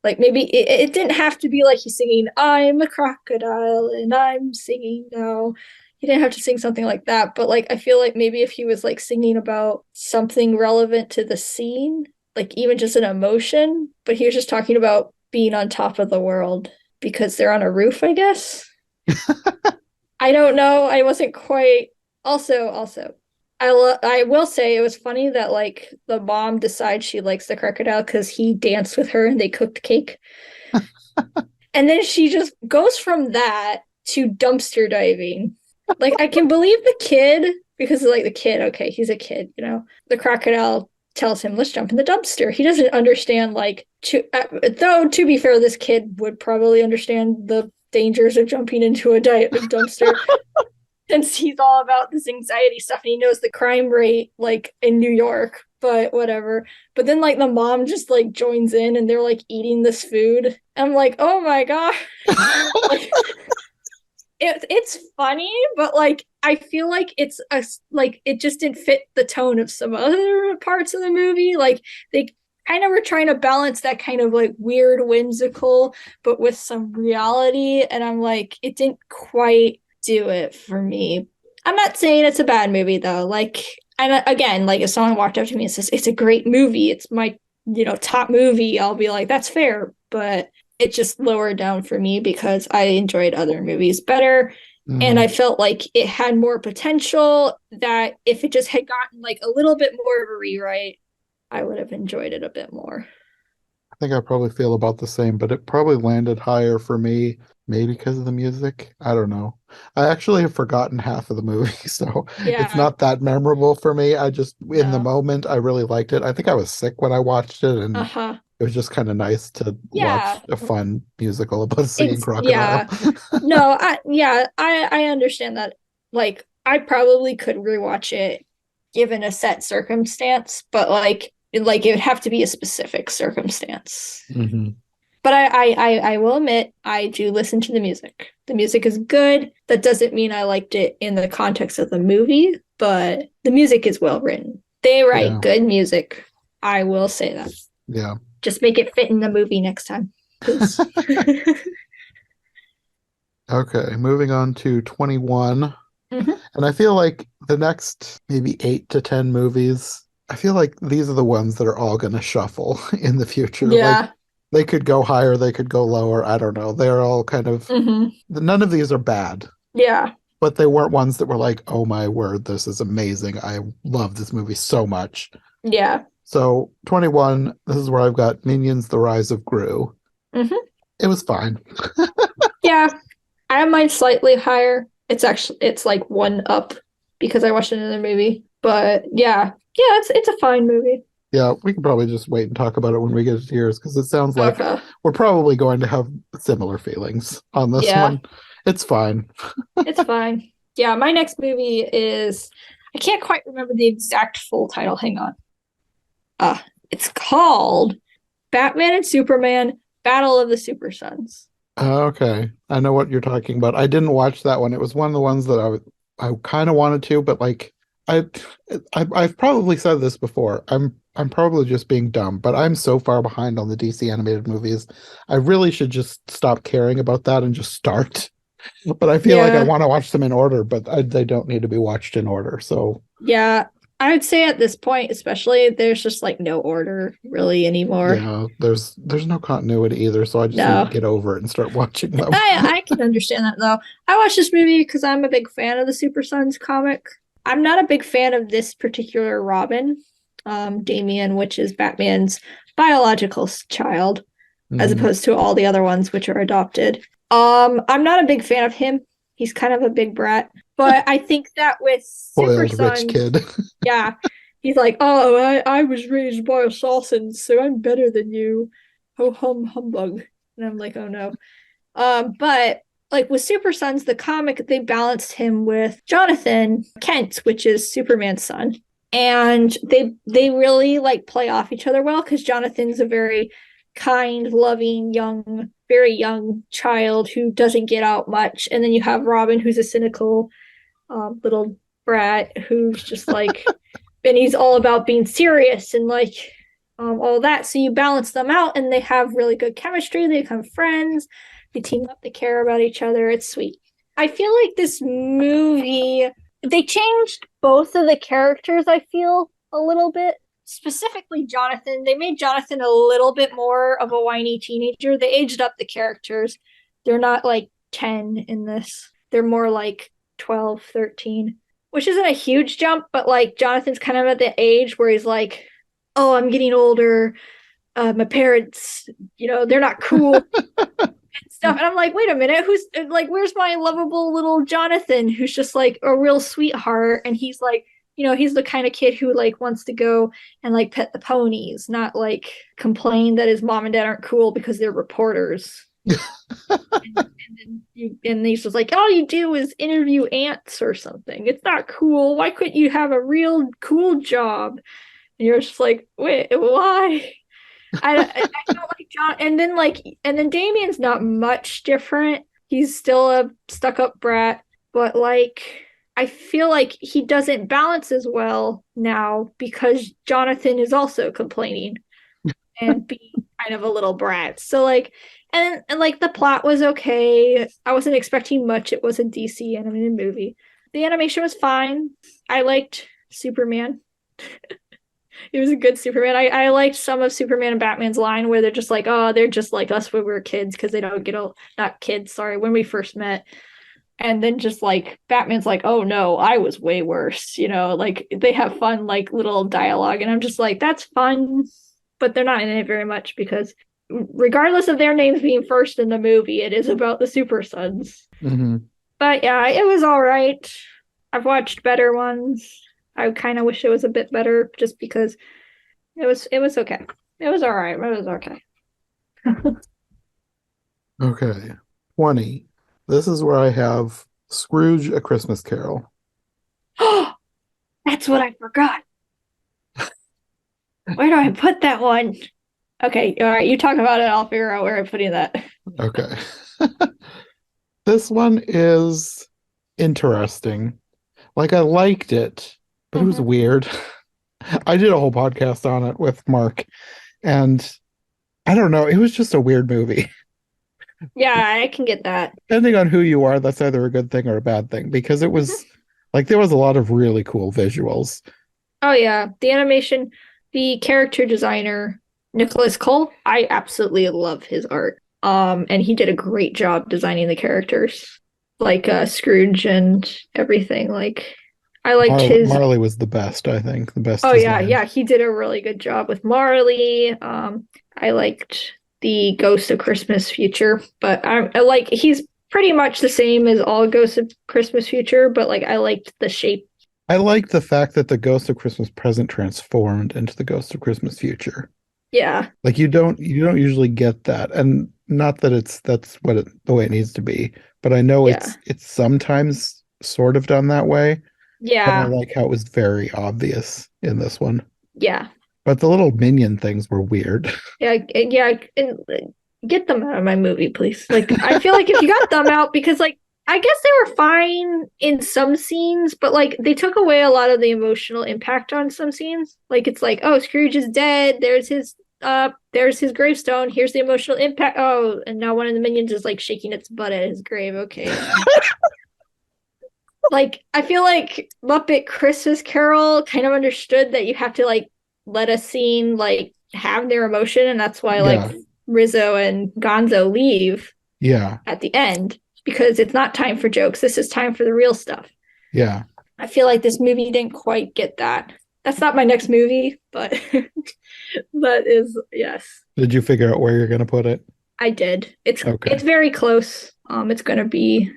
Like maybe it didn't have to be like he's singing, "I'm a crocodile and I'm singing now." He didn't have to sing something like that, but like I feel like maybe if he was like singing about something relevant to the scene, like even just an emotion, but he was just talking about being on top of the world because they're on a roof, I guess. I don't know. I wasn't quite. Also, I will say it was funny that like the mom decides she likes the crocodile because he danced with her and they cooked cake, and then she just goes from that to dumpster diving. Like I can believe the kid because like the kid, okay, he's a kid, you know. The crocodile tells him, let's jump in the dumpster. He doesn't understand, like, though, to be fair, this kid would probably understand the dangers of jumping into a dumpster since he's all about this anxiety stuff and he knows the crime rate, like, in New York, but whatever. But then, like, the mom just, like, joins in and they're, like, eating this food. I'm like, oh my God. Like, it's funny, but like I feel like it's a like it just didn't fit the tone of some other parts of the movie. Like they kind of were trying to balance that kind of like weird whimsical, but with some reality, and I'm like, it didn't quite do it for me. I'm not saying it's a bad movie though. Like, and again, like if someone walked up to me and says it's a great movie, it's my top movie, I'll be like, that's fair, but it just lowered down for me because I enjoyed other movies better. And I felt like it had more potential, that if it just had gotten like a little bit more of a rewrite, I would have enjoyed it a bit more. I think I probably feel about the same, but it probably landed higher for me, maybe because of the music. I don't know. I actually have forgotten half of the movie, so it's Yeah, not that memorable for me. I just, in the no. moment, I really liked it. I think I was sick when I watched it, and Uh-huh. it was just kind of nice to watch Yeah. a fun musical about a singing crocodile. Yeah. No, I understand that. Like I probably could rewatch it given a set circumstance, but like it would have to be a specific circumstance. hmm But I will admit I do listen to the music. The music is good. That doesn't mean I liked it in the context of the movie, but the music is well written. They write Yeah, good music. I will say that. yeah. Just make it fit in the movie next time, please. Okay, moving on to 21. Hmm. And I feel like the next maybe 8 to 10 movies, I feel like these are the ones that are all going to shuffle in the future. Like Yeah. they could go higher, they could go lower. I don't know. They're all kind of, Hmm. none of these are bad, Yeah. but they weren't ones that were like, oh my word, this is amazing. I love this movie so much. Yeah. So 21, this is where I've got Minions: The Rise of Gru. Hmm. It was fine. Yeah. I have mine slightly higher. It's like one up because I watched another movie. But yeah. Yeah, it's a fine movie. Yeah, we can probably just wait and talk about it when we get to yours because it sounds like Okay. we're probably going to have similar feelings on this Yeah. one. It's fine. It's fine. Yeah, my next movie is I can't quite remember the exact full title. Hang on. It's called Batman and Superman: Battle of the Super Sons. Okay, I know what you're talking about. I didn't watch that one. It was one of the ones that I kind of wanted to, but like I, I've probably said this before. I'm probably just being dumb, but I'm so far behind on the DC animated movies. I really should just stop caring about that and just start. But I feel like I Yeah. want to watch them in order, but they don't need to be watched in order. So Yeah. I would say at this point, especially, there's just like no order really anymore. yeah, there's no continuity either, so I just need to No. get over it and start watching them. I can understand that though. I watched this movie because I'm a big fan of the Super Sons comic. I'm not a big fan of this particular Robin, Damian, which is Batman's biological child, as Mhm. opposed to all the other ones which are adopted. I'm not a big fan of him. He's kind of a big brat. But I think that with Super Spoiled rich Sons, kid. yeah, he's like, oh, I was raised by assassins, so I'm better than you. Ho hum humbug. And I'm like, oh no. But like with Super Sons, the comic, they balanced him with Jonathan Kent, which is Superman's son. And they really like play off each other well because Jonathan's a very kind, loving, young, very young child who doesn't get out much. And then you have Robin, who's a cynical little brat who's just like, and he's all about being serious and like all that. So you balance them out and they have really good chemistry. They become friends. They team up. They care about each other. It's sweet. I feel like this movie, they changed both of the characters, I feel, a little bit. Specifically, Jonathan. They made Jonathan a little bit more of a whiny teenager. They aged up the characters. They're not like 10 in this, they're more like 12, 13, which isn't a huge jump, but like Jonathan's kind of at the age where he's like, oh, I'm getting older. My parents, they're not cool stuff. And I'm like, wait a minute, who's like, where's my lovable little Jonathan who's just like a real sweetheart? And he's like, he's the kind of kid who like wants to go and like pet the ponies, not like complain that his mom and dad aren't cool because they're reporters. And he's just like, all you do is interview ants or something. It's not cool. Why couldn't you have a real cool job? And you're just like, wait, why? I felt like John, and then Damien's not much different. He's still a stuck-up brat, but like, I feel like he doesn't balance as well now because Jonathan is also complaining and being kind of a little brat. So like, and like the plot was okay. I wasn't expecting much. It was a DC animated movie. The animation was fine. I liked Superman. It was a good Superman. I liked some of Superman and Batman's line where they're just like, oh, they're just like us when we were kids because they don't get not kids, sorry, when we first met. And then just like Batman's like, oh no, I was way worse. Like they have fun, like little dialogue. And I'm just like, that's fun. But they're not in it very much because regardless of their names being first in the movie, it is about the Super Sons. Mm-hmm. But yeah, it was all right. I've watched better ones. I kind of wish it was a bit better just because it was okay. It was all right. It was okay. Okay. 20. This is where I have Scrooge, A Christmas Carol. That's what I forgot. Where do I put that one? Okay, all right, you talk about it. I'll figure out where I'm putting that. Okay. This one is interesting. Like, I liked it, but it was weird. I did a whole podcast on it with Mark, and I don't know, it was just a weird movie. Yeah, I can get that. Depending on who you are, that's either a good thing or a bad thing, because it was like there was a lot of really cool visuals. Oh yeah, the animation, the character designer, Nicholas Cole, I absolutely love his art. And he did a great job designing the characters, like Scrooge and everything. Like I liked his. Marley was the best, I think, the best. Oh design. yeah, he did a really good job with Marley. I liked the Ghost of Christmas Future, but I like he's pretty much the same as all Ghosts of Christmas Future, but like I liked the shape. I liked the fact that the Ghost of Christmas Present transformed into the Ghost of Christmas Future. Yeah. Like you don't usually get that, and not that that's what the way it needs to be, but I know it's sometimes sort of done that way. Yeah. But I like how it was very obvious in this one. Yeah. But the little minion things were weird. Yeah, and get them out of my movie, please. Like, I feel like if you got them out, because like I guess they were fine in some scenes, but like they took away a lot of the emotional impact on some scenes. Like it's like, oh, Scrooge is dead. There's his gravestone. Here's the emotional impact. Oh, and now one of the minions is like shaking its butt at his grave. Okay. Like I feel like Muppet Christmas Carol kind of understood that you have to like let a scene like have their emotion, and that's why like Rizzo and Gonzo leave at the end, because it's not time for jokes. This is time for the real stuff. Yeah. I feel like this movie didn't quite get that. That's not my next movie, but that is, yes. Did you figure out where you're going to put it? I did. It's very close. It's going to be,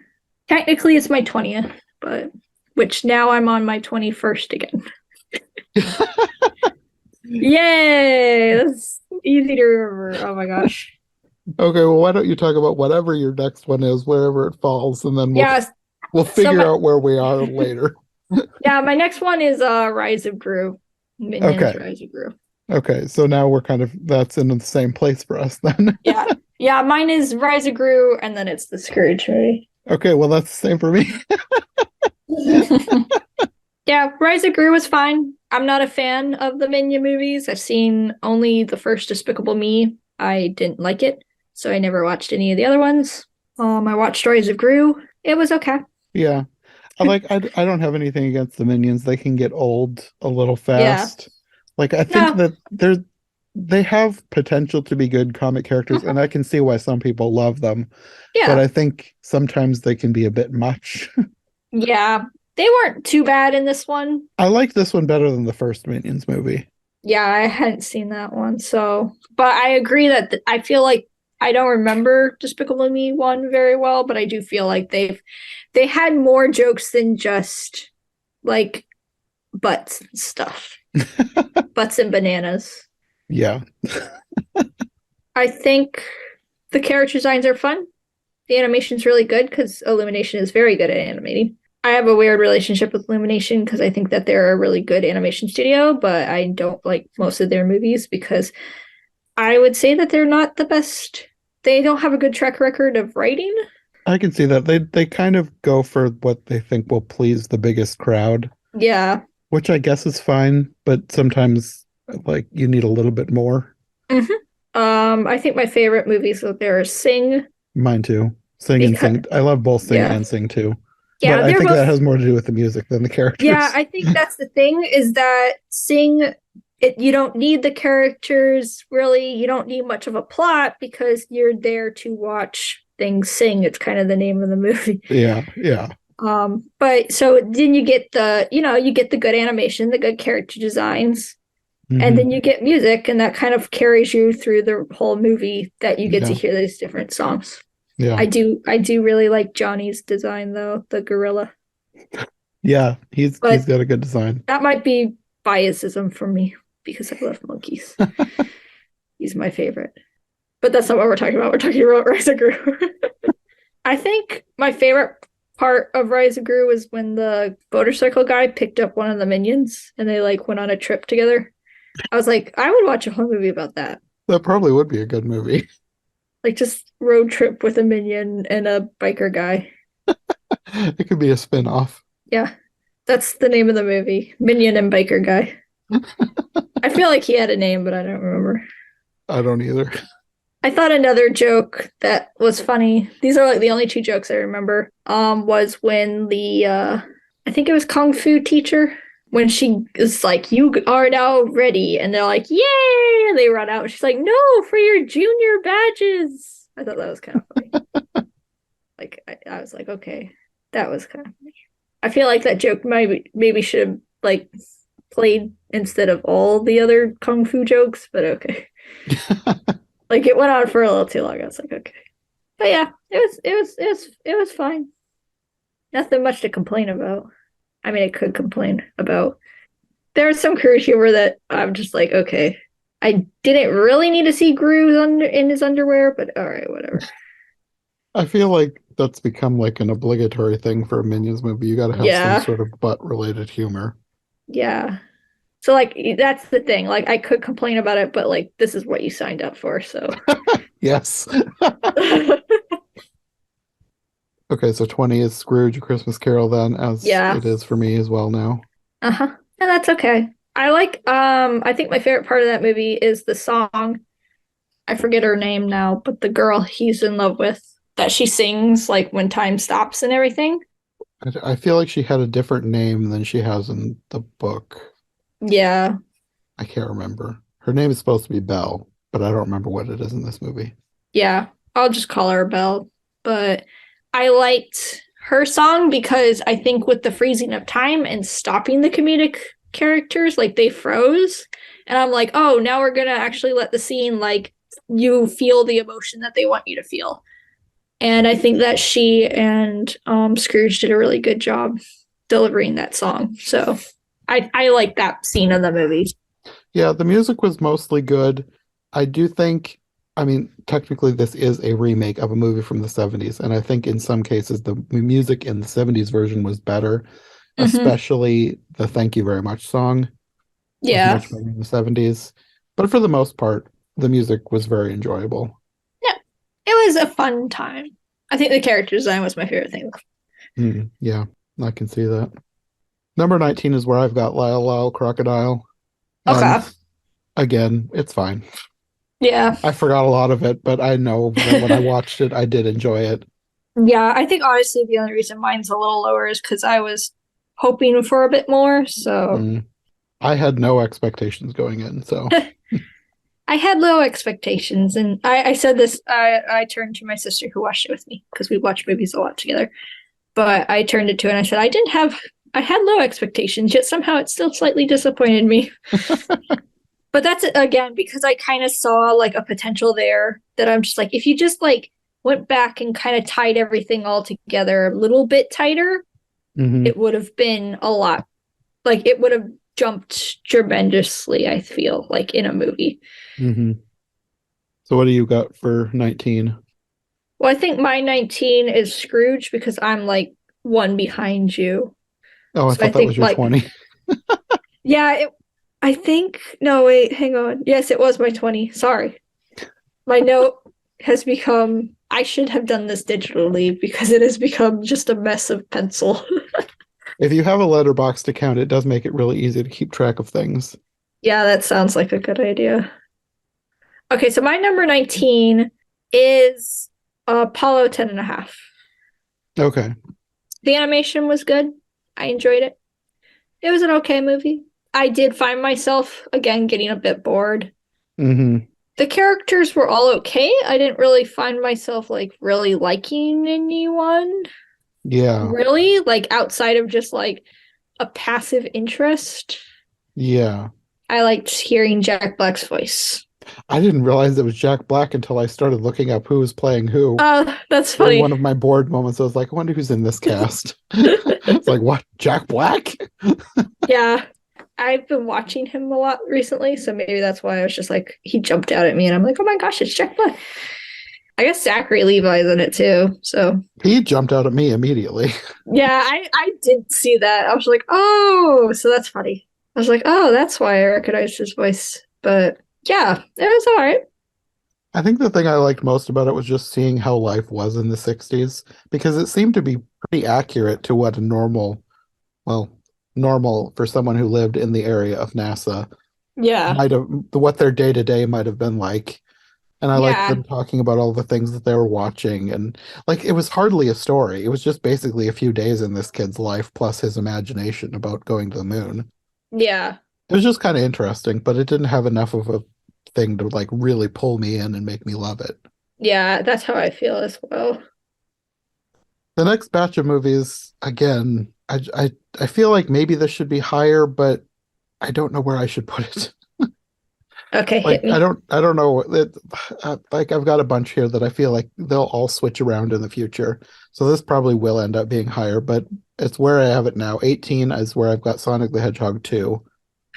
technically it's my 20th, but which now I'm on my 21st again. Yay! That's easy to remember. Oh my gosh. Okay, well, why don't you talk about whatever your next one is, wherever it falls, and then we'll figure out where we are later. Yeah, my next one is Rise of Gru. Minions Rise of Gru. Okay, so now we're that's in the same place for us then. Yeah, mine is Rise of Gru, and then it's the Scrooge movie. Okay, well, that's the same for me. Yeah, Rise of Gru was fine. I'm not a fan of the Minion movies. I've seen only the first Despicable Me. I didn't like it, so I never watched any of the other ones. I watched Rise of Gru. It was okay. Yeah. I don't have anything against the Minions. They can get old a little fast. Yeah. Like I think that they have potential to be good comic characters, and I can see why some people love them. Yeah. But I think sometimes they can be a bit much. Yeah. They weren't too bad in this one. I like this one better than the first Minions movie. Yeah, I hadn't seen that one, but I agree that I feel like I don't remember Despicable Me 1 very well, but I do feel like they had more jokes than just like butts and stuff. Butts and bananas. Yeah. I think the character designs are fun. The animation's really good because Illumination is very good at animating. I have a weird relationship with Illumination because I think that they're a really good animation studio, but I don't like most of their movies because I would say that they're not the best. They don't have a good track record of writing. I can see that. They kind of go for what they think will please the biggest crowd, Yeah. which I guess is fine, but sometimes like you need a little bit more. I think my favorite movies out there are Sing. Mine too. Sing and Because Sing. I love both Sing yeah. and Sing too. But Yeah, I they're think that both has more to do with the music than the yeah, characters. I think that's the thing is that Sing it you don't need the characters really. You don't need much of a plot because you're there to watch things sing. It's kind of the name of the movie. Yeah, yeah. But so then you get you get the good animation, the good character designs, and then Hmm. you get music, and that kind of carries you through the whole movie that you get to Yeah, hear these different songs. yeah. I do really like Johnny's design though, the gorilla. Yeah, he's But got a good design. that might be biasism for me because I love monkeys. He's my favorite. But that's not what we're talking about. We're talking about Rise of Gru. I think my favorite part of Rise of Gru was when the motorcycle guy picked up one of the minions and they like went on a trip together. I was like, I would watch a whole movie about that. That probably would be a good movie. Like just road trip with a minion and a biker guy. It could be a spin-off. Yeah. That's the name of the movie. Minion and biker guy. I feel like he had a name, but I don't remember. I don't either. I thought another joke that was funny. These are like the only two jokes I remember. Was when the I think it was Kung Fu teacher when she is like, "You are now ready," and they're like, "Yay!" and they run out. And she's like, "No, for your junior badges." I thought that was kind of funny. Like I was like, okay, that was kind of funny. I feel like that joke maybe should have like played instead of all the other Kung Fu jokes, but okay. Like it went on for a little too long. I was like, okay. But yeah, it was fine. Nothing much to complain about. I mean, I could complain about. There was some crude humor that I'm just like, okay. I didn't really need to see Gru in his underwear, but all right, whatever. I feel like that's become like an obligatory thing for a Minions movie. You got to have some Yeah, sort of butt-related humor. yeah. So like that's the thing. Like I could complain about it, but like this is what you signed up for, so Yes. Okay, so 20 is Scrooge, A Christmas Carol then, as yeah. it is for me as well now. Uh-huh. And that's okay. I think my favorite part of that movie is the song. I forget her name now, but the girl he's in love with that she sings like when time stops and everything. I feel like she had a different name than she has in the book. Yeah. I can't remember. Her name is supposed to be Belle, but I don't remember what it is in this movie. Yeah. I'll just call her Belle. But I liked her song because I think with the freezing of time and stopping the comedic characters, like they froze. And I'm like, oh, now we're gonna actually let the scene like you feel the emotion that they want you to feel. And I think that she and Scrooge did a really good job delivering that song. So I like that scene of the movie. Yeah, the music was mostly good. I do think, I mean, technically this is a remake of a movie from the 70s, and I think in some cases the music in the 70s version was better, Mm-hmm. especially the Thank You Very Much song was Yeah. much better in the 70s. But for the most part, the music was very enjoyable. Yeah. It was a fun time. I think the character design was my favorite thing. Yeah, I can see that. Number 19 is where I've got Lyle Lyle Crocodile. Okay. And again, it's fine. Yeah. I forgot a lot of it, but I know that when I watched it, I did enjoy it. Yeah. I think honestly the only reason mine's a little lower is because I was hoping for a bit more. So Mm. I had no expectations going in, so I had low expectations. And I said this, I turned to my sister who watched it with me because we watch movies a lot together. But I turned it to her and I said, I had low expectations, yet somehow it still slightly disappointed me. But that's again because I kind of saw like a potential there that I'm just like, if you just like went back and kind of tied everything all together a little bit tighter, Mhm. it would have been a lot Like it would have jumped tremendously, I feel like in a movie. Mm-hmm. So what do you got for 19? Well, I think my 19 is Scrooge because I'm like one behind you. Oh, I So I thought that was think your like 20. yeah, I think no, wait, hang on. Yes, it was my 20. Sorry. My note has become I should have done this digitally because it has become just a mess of pencil. If you have a letterbox account, it does make it really easy to keep track of things. Yeah, that sounds like a good idea. Okay, so my number 19 is Apollo 10 and a half. Okay. The animation was good. I enjoyed it. It was an okay movie. I did find myself again getting a bit bored. Mm-hmm. The characters were all okay. I didn't really find myself like really liking anyone. Yeah. Really? Like outside of just like a passive interest. Yeah. I liked hearing Jack Black's voice. I didn't realize it was Jack Black until I started looking up who was playing who. Oh, that's During one funny. of my bored moments, I was like, I wonder who's in this cast. It's like, what? Jack Black? Yeah. I've been watching him a lot recently, so maybe that's why I was just like he jumped out at me and I'm like, oh my gosh, it's Jack Black. I guess Zachary Levi's in it too. So He jumped out at me immediately. yeah, I did see that. I was like, oh, so that's funny. I was like, oh, that's why I recognized his voice. But yeah, it was all right. I think the thing I liked most about it was just seeing how life was in the 60s because it seemed to be pretty accurate to what a well, normal for someone who lived in the area of NASA Yeah. might have, what their day to day might have been like. And I liked Yeah. them talking about all the things that they were watching. And like, it was hardly a story. It was just basically a few days in this kid's life plus his imagination about going to the moon. Yeah. It was just kind of interesting, but it didn't have enough of a thing to like really pull me in and make me love it. Yeah, that's how I feel as well. The next batch of movies, again, I feel like maybe this should be higher, but I don't know where I should put it. Okay, hit Like me. I don't know like I've got a bunch here that I feel like they'll all switch around in the future. So this probably will end up being higher, but it's where I have it now. 18 is where I've got Sonic the Hedgehog 2.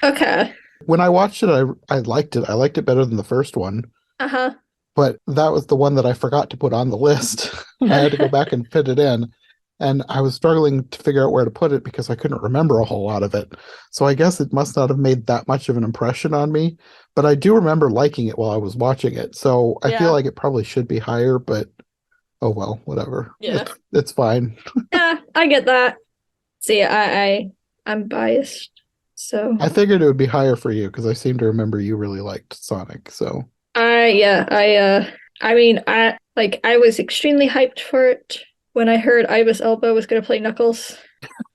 Okay. When I watched it, I liked it. I liked it better than the first one, Uh-huh. but that was the one that I forgot to put on the list. And I had to go back and fit it in. And I was struggling to figure out where to put it because I couldn't remember a whole lot of it. So I guess it must not have made that much of an impression on me, but I do remember liking it while I was watching it. So I feel Yeah. like it probably should be higher, but oh well, whatever. Yeah. It's fine. Yeah, I get that. See, I'm biased. So I figured it would be higher for you because I seem to remember you really liked Sonic. So I mean I was extremely hyped for it when I heard Ibis Elba was gonna play Knuckles.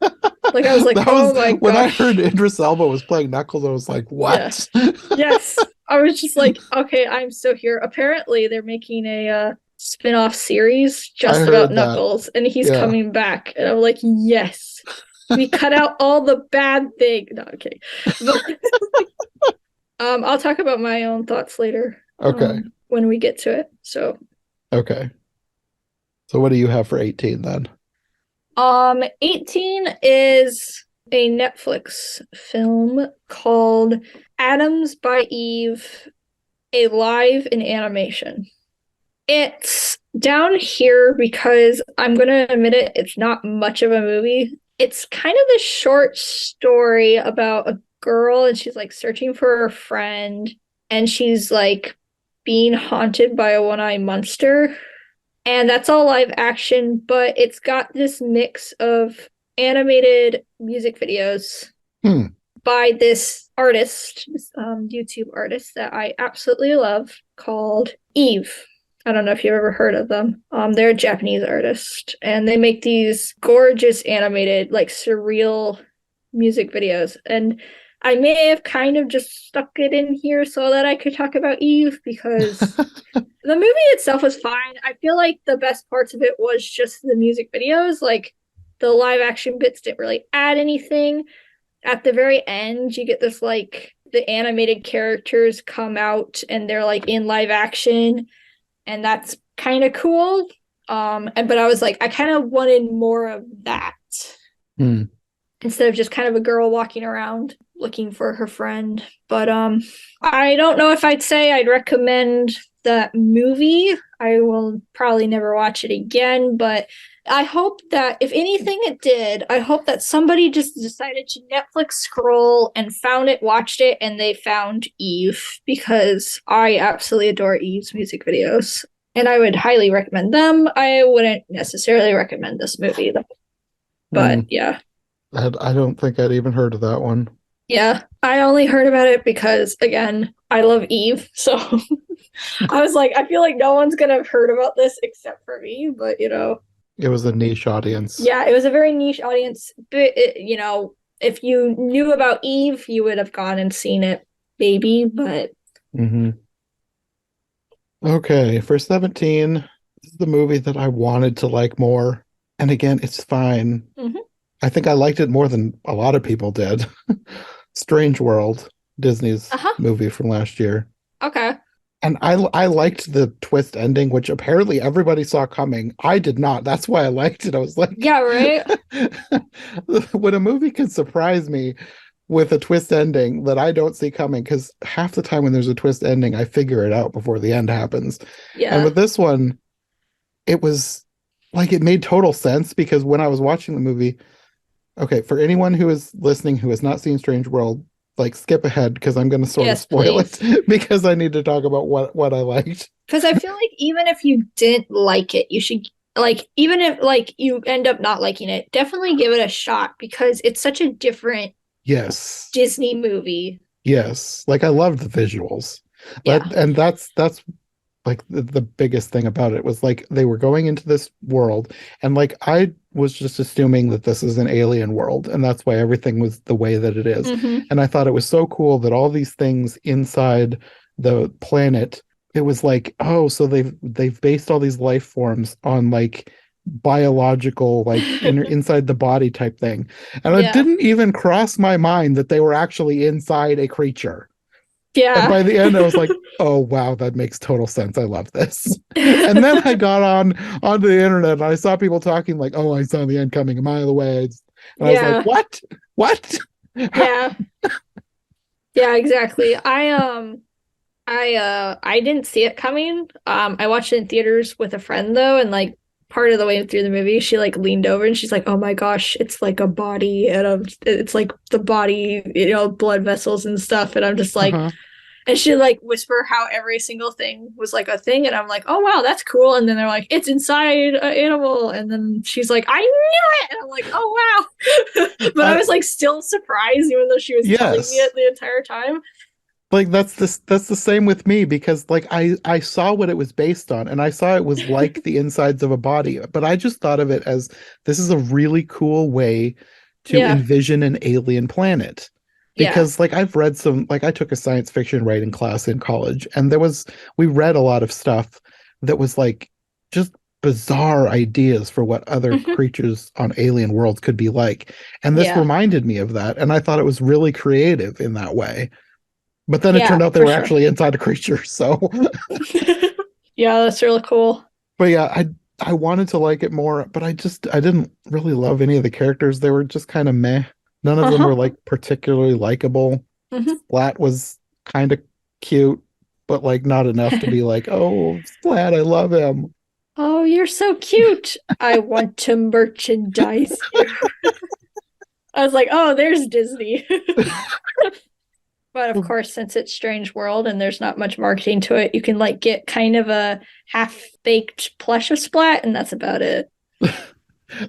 Like I was like, that was oh my when I heard gosh. Idris Elba was playing Knuckles, I was like, Yeah. what? Yes. I was just like, okay, I'm so here. Apparently they're making a spin-off series I just about heard that. Knuckles and he's Yeah. coming back. And I'm like, yes. We cut out all the bad thing. No, okay. But I'll talk about my own thoughts later, Okay. when we get to it. So, Okay. So what do you have for 18 then? 18 is a Netflix film called Adams by Eve, a live in animation. It's down here because I'm gonna admit it, it's not much of a movie. It's kind of this short story about a girl and she's like searching for her friend and she's like being haunted by a one-eyed monster. And that's all live action, but it's got this mix of animated music videos Hmm. by this artist, this YouTube artist that I absolutely love called Eve. I don't know if you've ever heard of them. They're a Japanese artist, and they make these gorgeous animated, like surreal music videos. And I may have kind of just stuck it in here so that I could talk about Eve because the movie itself was fine. I feel like the best parts of it was just the music videos. Like the live action bits didn't really add anything. At the very end, you get this like the animated characters come out and they're like in live action, and that's kind of cool. And but I was like, I kind of wanted more of that. Hmm. instead of just kind of a girl walking around looking for her friend. But I don't know if I'd say I'd recommend that movie. I will probably never watch it again, but I hope that if anything it did, I hope that somebody just decided to Netflix scroll and found it, watched it, and they found Eve because I absolutely adore Eve's music videos. And I would highly recommend them. I wouldn't necessarily recommend this movie, though. But Mm, yeah. I don't think I'd even heard of that one. Yeah, I only heard about it because, again, I love Eve. So I was like, I feel like no one's gonna have heard about this except for me. But It was a niche audience. yeah, it was a very niche audience. But if you knew about Eve, you would have gone and seen it, maybe. But Hmm. Okay, for 17, this is the movie that I wanted to like more. And again, it's fine. mhm. I think I liked it more than a lot of people did. Strange World, Disney's Uh-huh. movie from last year. Okay. And I liked the twist ending, which apparently everybody saw coming. I did not. That's why I liked it. I was like, Yeah, right. when a movie can surprise me with a twist ending that I don't see coming, because half the time when there's a twist ending, I figure it out before the end happens. And Yeah. with this one, it was like it made total sense because when I was watching the movie, okay, for anyone who is listening who has not seen Strange World, like skip ahead because I'm going to sort of Yes, spoil please. it because I need to talk about what I liked. Because I feel like even if you didn't like it, you should like even if like you end up not liking it, definitely give it a shot because it's such a different Yes. Disney movie. Yes. Like I loved the visuals. Yeah. And that's like the biggest thing about it was like they were going into this world and like I was just assuming that this is an alien world and that's why everything was the way that it is. Mm-hmm. And I thought it was so cool that all these things inside the planet, it was like, oh, so they've based all these life forms on like biological like inside the body type thing. And it Yeah. didn't even cross my mind that they were actually inside a creature. And Yeah. by the end, I was like, "Oh wow, that makes total sense. I love this." And then I got onto the internet and I saw people talking like, "Oh, I saw the end coming a mile away," and I was like, Yeah. "What? What?" Yeah. Yeah, exactly. I didn't see it coming. I watched it in theaters with a friend though, and like part of the way through the movie, she like leaned over and she's like, "Oh my gosh, it's like a body and it's like the body, blood vessels and stuff." And I'm just like, Uh-huh. and she like whisper how every single thing was like a thing, and I'm like, "Oh wow, that's cool." And then they're like, "It's inside an animal," and then she's like, "I knew it," and I'm like, "Oh wow," but I I was like still surprised even though she was telling me yes. it the entire time. Like that's the same with me because like I saw what it was based on and I saw it was like the insides of a body, but I just thought of it as this is a really cool way to Yeah, envision an alien planet. yeah. Because like I've read some like I took a science fiction writing class in college and we read a lot of stuff that was like just bizarre ideas for what other Hmm. creatures on alien worlds could be like. And this Yeah, reminded me of that and I thought it was really creative in that way. But then it turned yeah, out they for were sure. actually inside a creature. So, Yeah, that's really cool. but yeah, I wanted to like it more, but I didn't really love any of the characters. They were just kind of meh. None of them were Uh-huh. like particularly likable. Hmm. Splat was kind of cute, but like not enough to be like, oh, Splat, I love him. Oh, you're so cute. I want to merchandise you. I was like, oh, there's Disney. But of course, since it's Strange World and there's not much marketing to it, you can like get kind of a half-baked plush of Splat, and that's about it.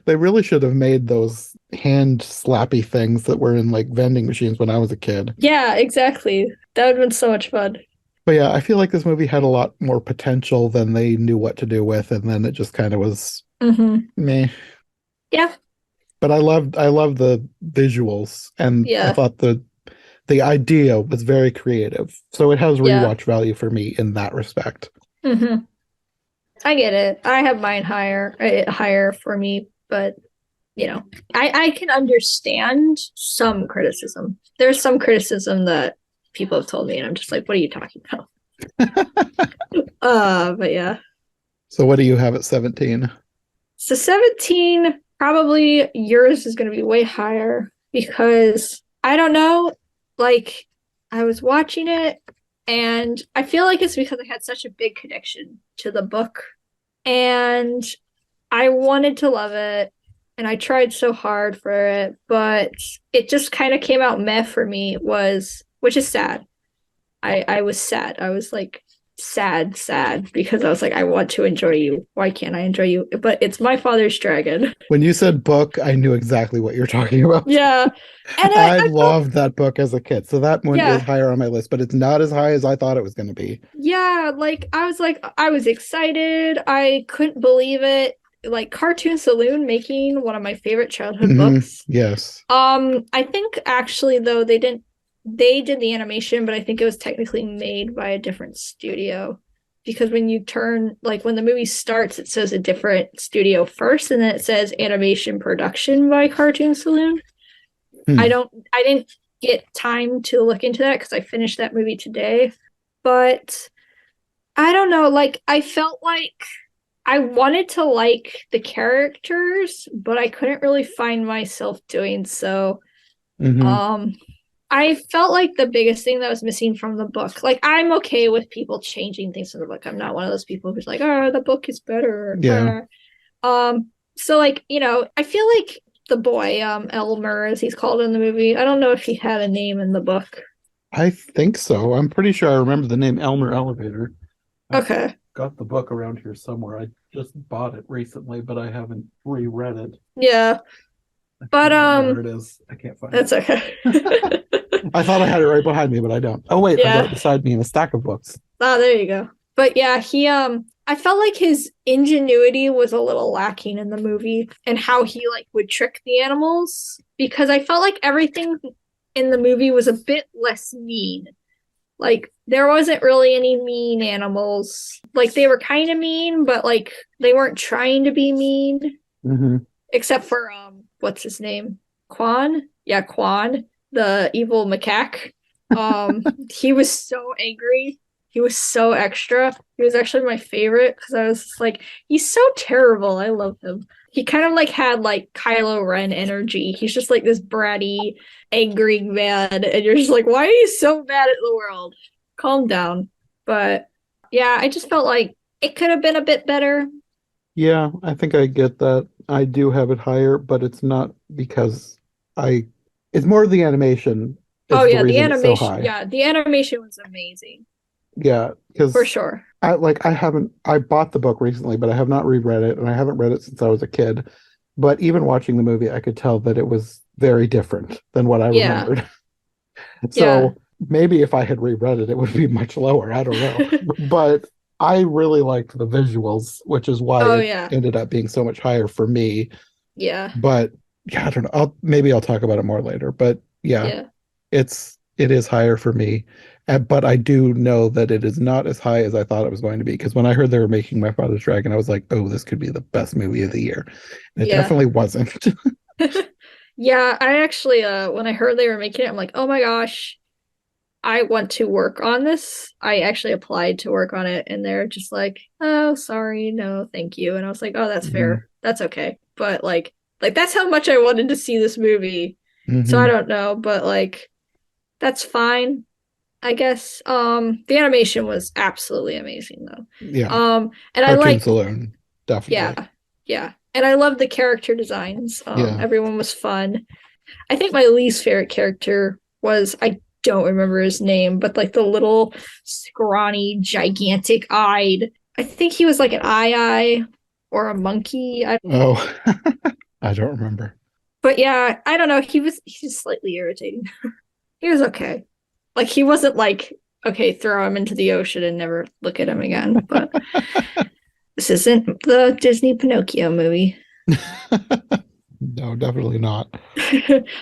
They really should have made those hand slappy things that were in like vending machines when I was a kid. Yeah, exactly. That would have been so much fun. But yeah, I feel like this movie had a lot more potential than they knew what to do with, and then it just kind of was Hmm. meh. Yeah, But I loved the visuals, and I yeah, thought the idea was very creative. So it has yeah. rewatch value for me in that respect. Hmm. I get it. I have mine higher for me, but I can understand some criticism. There's some criticism that people have told me, and I'm just like, what are you talking about? But yeah. So what do you have at 17? So 17, probably yours is going to be way higher. because I don't know, like I was watching it and I feel like it's because I had such a big connection to the book and I wanted to love it and I tried so hard for it, but it just kind of came out meh for me was which is sad. I was sad. I was like sad because I was like, I want to enjoy you. Why can't I enjoy you? But it's my father's dragon. When you said book, I knew exactly what you're talking about. Yeah. And I I felt loved that book as a kid. So that one is yeah. higher on my list, but it's not as high as I thought it was going to be. Yeah, like I was excited. I couldn't believe it. Like Cartoon Saloon making one of my favorite childhood books. Yes. I think actually though they did the animation, but I think it was technically made by a different studio. Because when you turn like when the movie starts, it says a different studio first, and then it says animation production by Cartoon Saloon. Hmm. I didn't get time to look into that because I finished that movie today. But I don't know, like I felt like I wanted to like the characters, but I couldn't really find myself doing so. Hmm. Um, I felt like the biggest thing that was missing from the book, like I'm okay with people changing things in the book. I'm not one of those people who's like, oh, the book is better. Yeah. So like, I feel like the boy, Elmer, as he's called in the movie, I don't know if he had a name in the book. I think so. I'm pretty sure I remember the name Elmer Elevator. I've Okay. got the book around here somewhere. I just bought it recently, but I haven't reread it. Yeah. I But don't know where it is. I can't find that's it. okay. I thought I had it right behind me, but I don't. Oh wait, I've got Yeah. it beside me in a stack of books. Oh, there you go. But yeah, I felt like his ingenuity was a little lacking in the movie and how he like would trick the animals because I felt like everything in the movie was a bit less mean. Like there wasn't really any mean animals. Like they were kind of mean, but like they weren't trying to be mean Hmm. except for what's his name? Quan? Yeah, Quan, the evil macaque. He was so angry. He was so extra. He was actually my favorite because I was just like, he's so terrible. I love him. He kind of like had like Kylo Ren energy. He's just like this bratty, angry man, and you're just like, why are you so mad at the world? Calm down. But yeah, I just felt like it could have been a bit better. Yeah, I think I get that. I do have it higher, but it's not because I, it's more of the animation Oh is the yeah, the reason it's so animation. high. Yeah, the animation was amazing Yeah, for because sure. I bought the book recently, but I have not reread it, and I haven't read it since I was a kid. But even watching the movie, I could tell that it was very different than what I Yeah, remembered. yeah. So maybe if I had reread it, it would be much lower. I don't know. But I really liked the visuals, which is why Oh it yeah, ended up being so much higher for me. yeah, But yeah, I don't know. Maybe I'll talk about it more later. But yeah, yeah, it is higher for me. But I do know that it is not as high as I thought it was going to be. Because when I heard they were making My Father's Dragon, I was like, oh, this could be the best movie of the year. And it yeah. definitely wasn't. Yeah, I actually when I heard they were making it, I'm like, "Oh my gosh, I want to work on this." I actually applied to work on it and they're just like, "Oh, sorry, no, thank you." And I was like, "Oh, that's Hmm. fair. That's okay." But like that's how much I wanted to see this movie. So I Hmm. don't know, but like that's fine, I guess. The animation was absolutely amazing though. Yeah. And I Cartoon like Saloon. yeah, Definitely. yeah. And I love the character designs. Yeah. Everyone was fun. I think my least favorite character was I don't remember his name, but like the little scrawny, gigantic eyed. I think he was like an eye or a monkey. Oh, I don't remember. But yeah, I don't know. He's slightly irritating. He was okay. Like he wasn't like okay, throw him into the ocean and never look at him again. But this isn't the Disney Pinocchio movie. No, definitely not.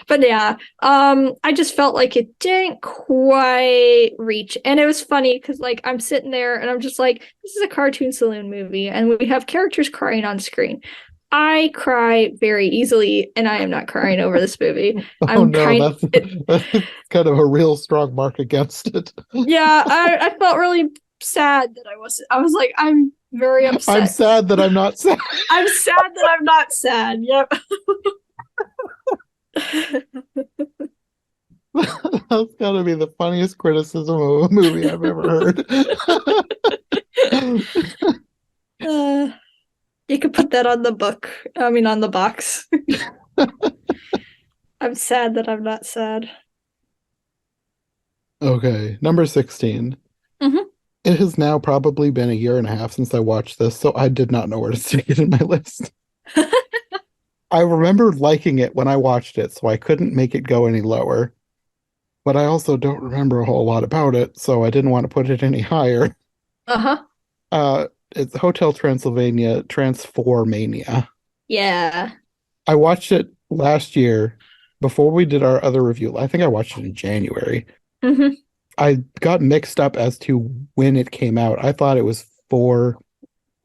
But yeah, I just felt like it didn't quite reach. And it was funny because like I'm sitting there and I'm just like, this is a cartoon saloon movie, and we have characters crying on screen. I cry very easily, and I am not crying over this movie. Oh I'm no, kind it, that's kind of a real strong mark against it. yeah, I felt really sad that I was like, I'm very I'm upset. sad that I'm not sad. I'm sad that I'm not sad. Yep. That's gotta be the funniest criticism of a movie I've ever heard. Uh, you could put that on the book. I mean, on the box. I'm sad that I'm not sad. Okay, number 16. Hmm. It has now probably been a year and a half since I watched this, so I did not know where to stick it in my list. I remember liking it when I watched it, so I couldn't make it go any lower. But I also don't remember a whole lot about it, so I didn't want to put it any higher. Uh-huh. It's Hotel Transylvania Transformania. Yeah. I watched it last year before we did our other review. I think I watched it in January. Hmm. I got mixed up as to when it came out. I thought it was for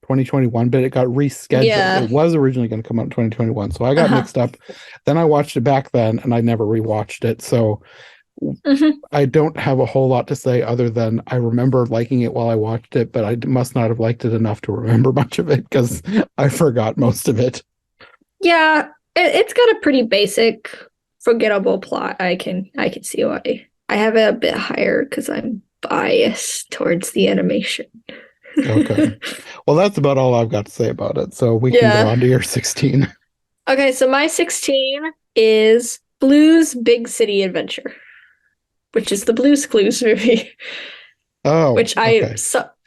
2021, but it got rescheduled. Yeah. It was originally going to come out in 2021, so I got Uh-huh. mixed up. Then I watched it back then, and I never rewatched it. So Hmm. I don't have a whole lot to say other than I remember liking it while I watched it, but I must not have liked it enough to remember much of it because I forgot most of it. Yeah. It's got a pretty basic, forgettable plot. I can see why. I have it a bit higher because I'm biased towards the animation. Okay. Well, that's about all I've got to say about it. So we can go Yeah. on to your 16. Okay, so my 16 is Blue's Big City Adventure, which is the Blue's Clues movie, Oh, which okay.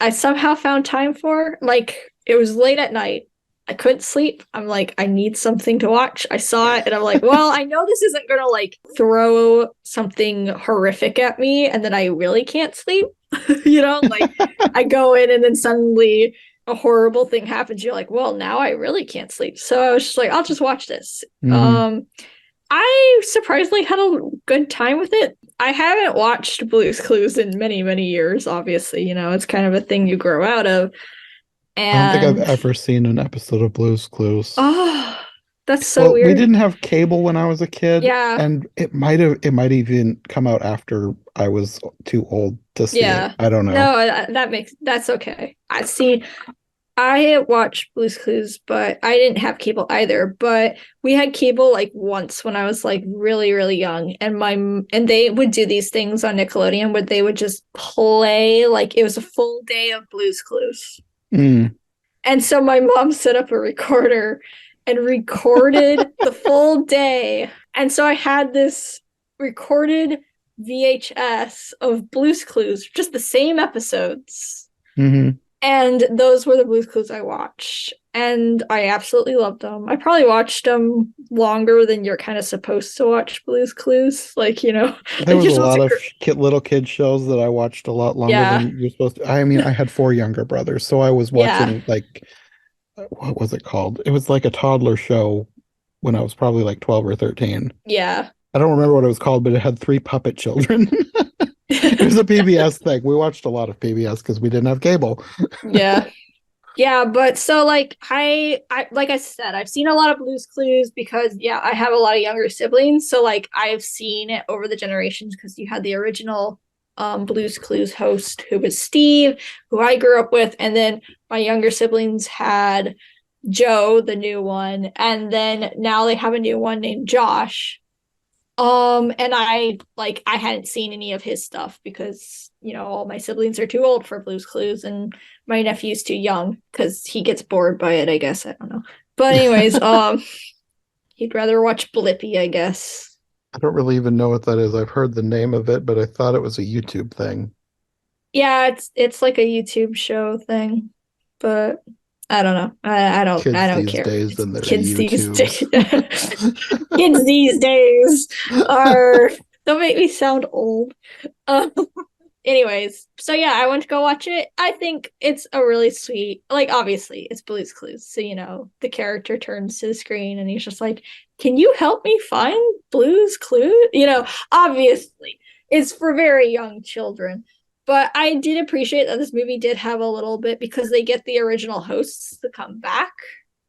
I somehow found time for. Like it was late at night. I couldn't sleep. I'm like, I need something to watch. I saw it and I'm like, well, I know this isn't gonna like throw something horrific at me and then I really can't sleep. Like I go in and then suddenly a horrible thing happens. You're like, well, now I really can't sleep. So I was just like, I'll just watch this. Hmm. I surprisingly had a good time with it. I haven't watched Blue's Clues in many, many years, obviously. It's kind of a thing you grow out of. I don't think I've And ever seen an episode of Blue's Clues. oh, that's so Well, we weird. didn't have cable when I was a kid, Yeah, and it might even come out after I was too old to see it. yeah. I don't know. No, that's okay. I watched Blue's Clues, but I didn't have cable either. But we had cable like once when I was like really, really young, and they would do these things on Nickelodeon where they would just play like it was a full day of Blue's Clues. Mm. And so my mom set up a recorder and recorded the full day. And so I had this recorded VHS of Blue's Clues, just the same episodes. Hmm. And those were the Blue's Clues I watched. And I absolutely loved them. I probably watched them longer than you're kind of supposed to watch Blue's Clues. There Like was you're a supposed lot to. of little kid shows that I watched a lot longer Yeah. than you're supposed to. I mean, I had four younger brothers, so I was Yeah. watching like what was it called? It was like a toddler show when I was probably like 12 or 13. Yeah. I don't remember what it was called, but it had three puppet children. It was a PBS thing. We watched a lot of PBS because we didn't have cable. Yeah. Yeah, but so like I like I said, I've seen a lot of Blue's Clues because yeah, I have a lot of younger siblings, so like I've seen it over the generations because you had the original Blue's Clues host who was Steve, who I grew up with, and then my younger siblings had Joe, the new one, and then now they have a new one named Josh. And I hadn't seen any of his stuff because, all my siblings are too old for Blue's Clues and my nephew's too young because he gets bored by it, I guess. I don't know. But anyways, he'd rather watch Blippi, I guess. I don't really even know what that is. I've heard the name of it, but I thought it was a YouTube thing. Yeah, it's like a YouTube show thing, but I don't know. I Kids don't these care. days It's and their kids these days. YouTubes. Kids these days are don't make me sound old. Um, anyways, so yeah, I went to go watch it. I think it's a really sweet, like obviously it's Blue's Clues. So, the character turns to the screen and he's just like, "Can you help me find Blue's Clues?" Obviously it's for very young children. But I did appreciate that this movie did have a little bit because they get the original hosts to come back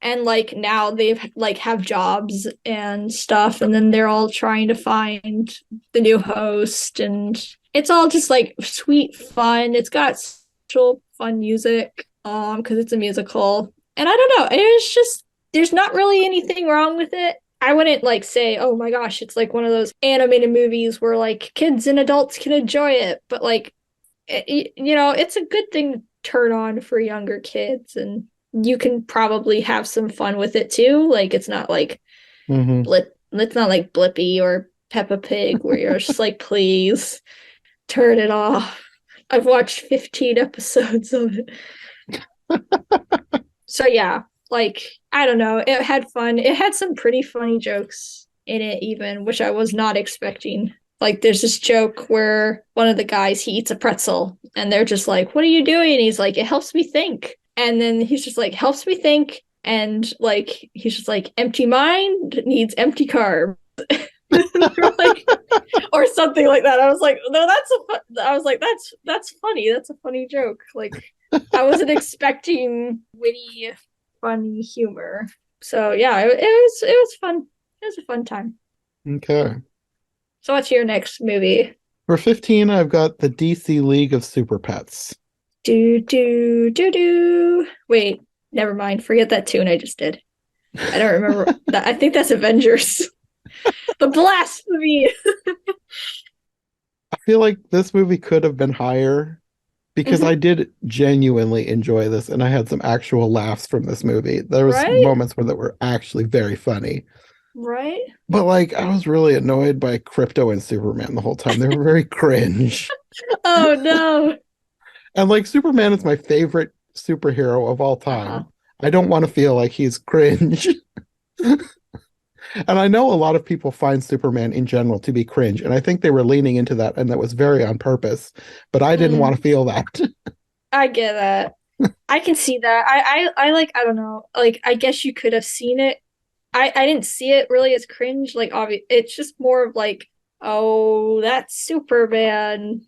and like now they've like have jobs and stuff and then they're all trying to find the new host and it's all just like sweet fun. It's got special fun music because it's a musical and I don't know, it's just there's not really anything wrong with it. I wouldn't like say, oh my gosh, it's like one of those animated movies where like kids and adults can enjoy it, but like it's a good thing to turn on for younger kids, and you can probably have some fun with it too. Like Hmm. it's not like Blippy or Peppa Pig where you're just like, please turn it off. I've watched 15 episodes of it. So yeah, like I don't know, it had fun. It had some pretty funny jokes in it even, which I was not expecting. Like there's this joke where one of the guys he eats a pretzel and they're just like, "What are you doing?" And he's like, "It helps me think." And then he's just like, "Helps me think." And like he's just like, "Empty mind needs empty carb." Like, or something like that. I was like, no, I was like, that's funny. That's a funny joke. Like, I wasn't expecting witty, funny humor. So yeah, it was fun. It was a fun time. Okay. So what's your next movie? For 15, I've got the DC League of Super Pets. Do do do do. Wait, never mind. Forget that tune I just did. I don't remember that. I think that's Avengers. The blasphemy. I feel like this movie could have been higher because I Mhm. did genuinely enjoy this and I had some actual laughs from this movie. There was Right? moments where that were actually very funny. Right? But like I was really annoyed by Crypto and Superman the whole time. They were very cringe. Oh no. And like Superman is my favorite superhero of all Uh-huh. time. I don't want to feel like he's cringe. And I know a lot of people find Superman in general to be cringe, and I think they were leaning into that, and that was very on purpose. But I didn't want to Mm, feel that. I get that. I can see that. I like I don't know. Like I guess you could have seen it. I didn't see it really as cringe. Like obvious, it's just more of like, oh, that's Superman.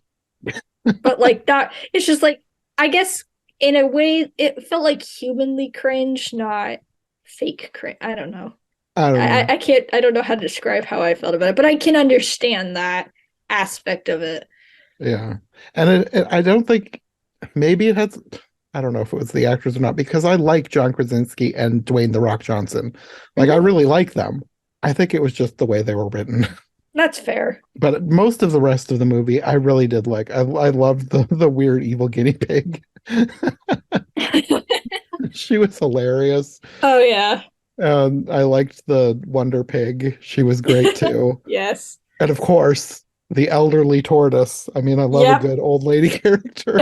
But like that, it's just like I guess in a way it felt like humanly cringe, not fake cringe. I don't know. I don't know. I can't. I don't know how to describe how I felt about it, but I can understand that aspect of it. Yeah, and I don't think maybe it has. I don't know if it was the actors or not because I like John Krasinski and Dwayne the Rock Johnson. Like I Mhm. really like them. I think it was just the way they were written. That's fair. But most of the rest of the movie, I really did like. I loved the weird evil guinea pig. She was hilarious. Oh yeah. I liked the Wonder Pig. She was great too. Yes. And of course, the elderly tortoise. I mean, I love a Yep. good old lady character.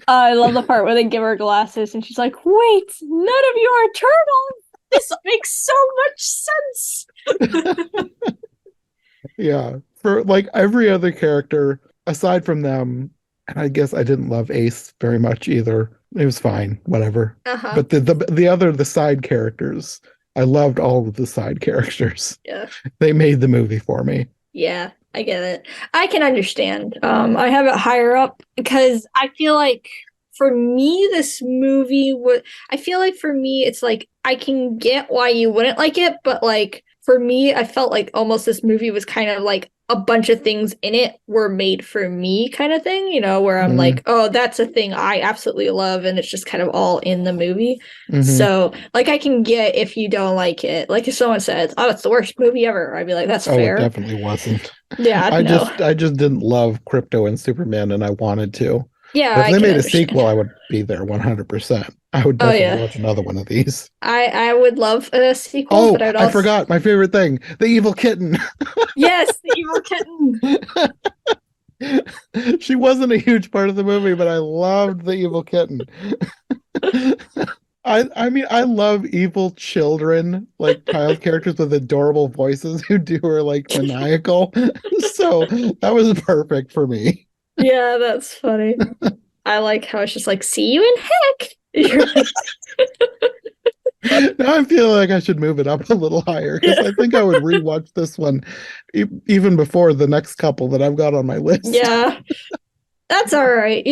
I love the part where they give her glasses and she's like, wait, none of you are turtles. This makes so much sense. Yeah. For like every other character aside from them, and I guess I didn't love Ace very much either. It was fine, whatever. Uh-huh. But the side characters, I loved all of the side characters. Yeah. They made the movie for me. Yeah, I get it. I can understand. I have it higher up because I feel like for me, this movie would, I feel like for me, it's like I can get why you wouldn't like it, but like for me, I felt like almost this movie was kind of like a bunch of things in it were made for me kind of thing, where I'm Hmm. like, oh, that's a thing I absolutely love, and it's just kind of all in the movie. Hmm. So, like, I can get if you don't like it. Like, if someone says, oh, it's the worst movie ever, I'd be like, that's Oh, it fair. definitely wasn't. Yeah, I no. just I just didn't love Crypto and Superman and I wanted to. Yeah, But if I they can made a understand. sequel, I would be there 100%. I would Oh definitely yeah. watch another one of these. I would love a sequel, Oh, but I'd I also forgot my favorite thing, the evil kitten. yes, the evil kitten. She wasn't a huge part of the movie, but I loved the evil kitten. I mean I love evil children, like child characters with adorable voices who do are like maniacal. So that was perfect for me. Yeah, that's funny. I like how it's just like, see you in heck. You're like, Now I feel like I should move it up a little higher because I think I would rewatch this one even before the next couple that I've got on my list. yeah, that's all right.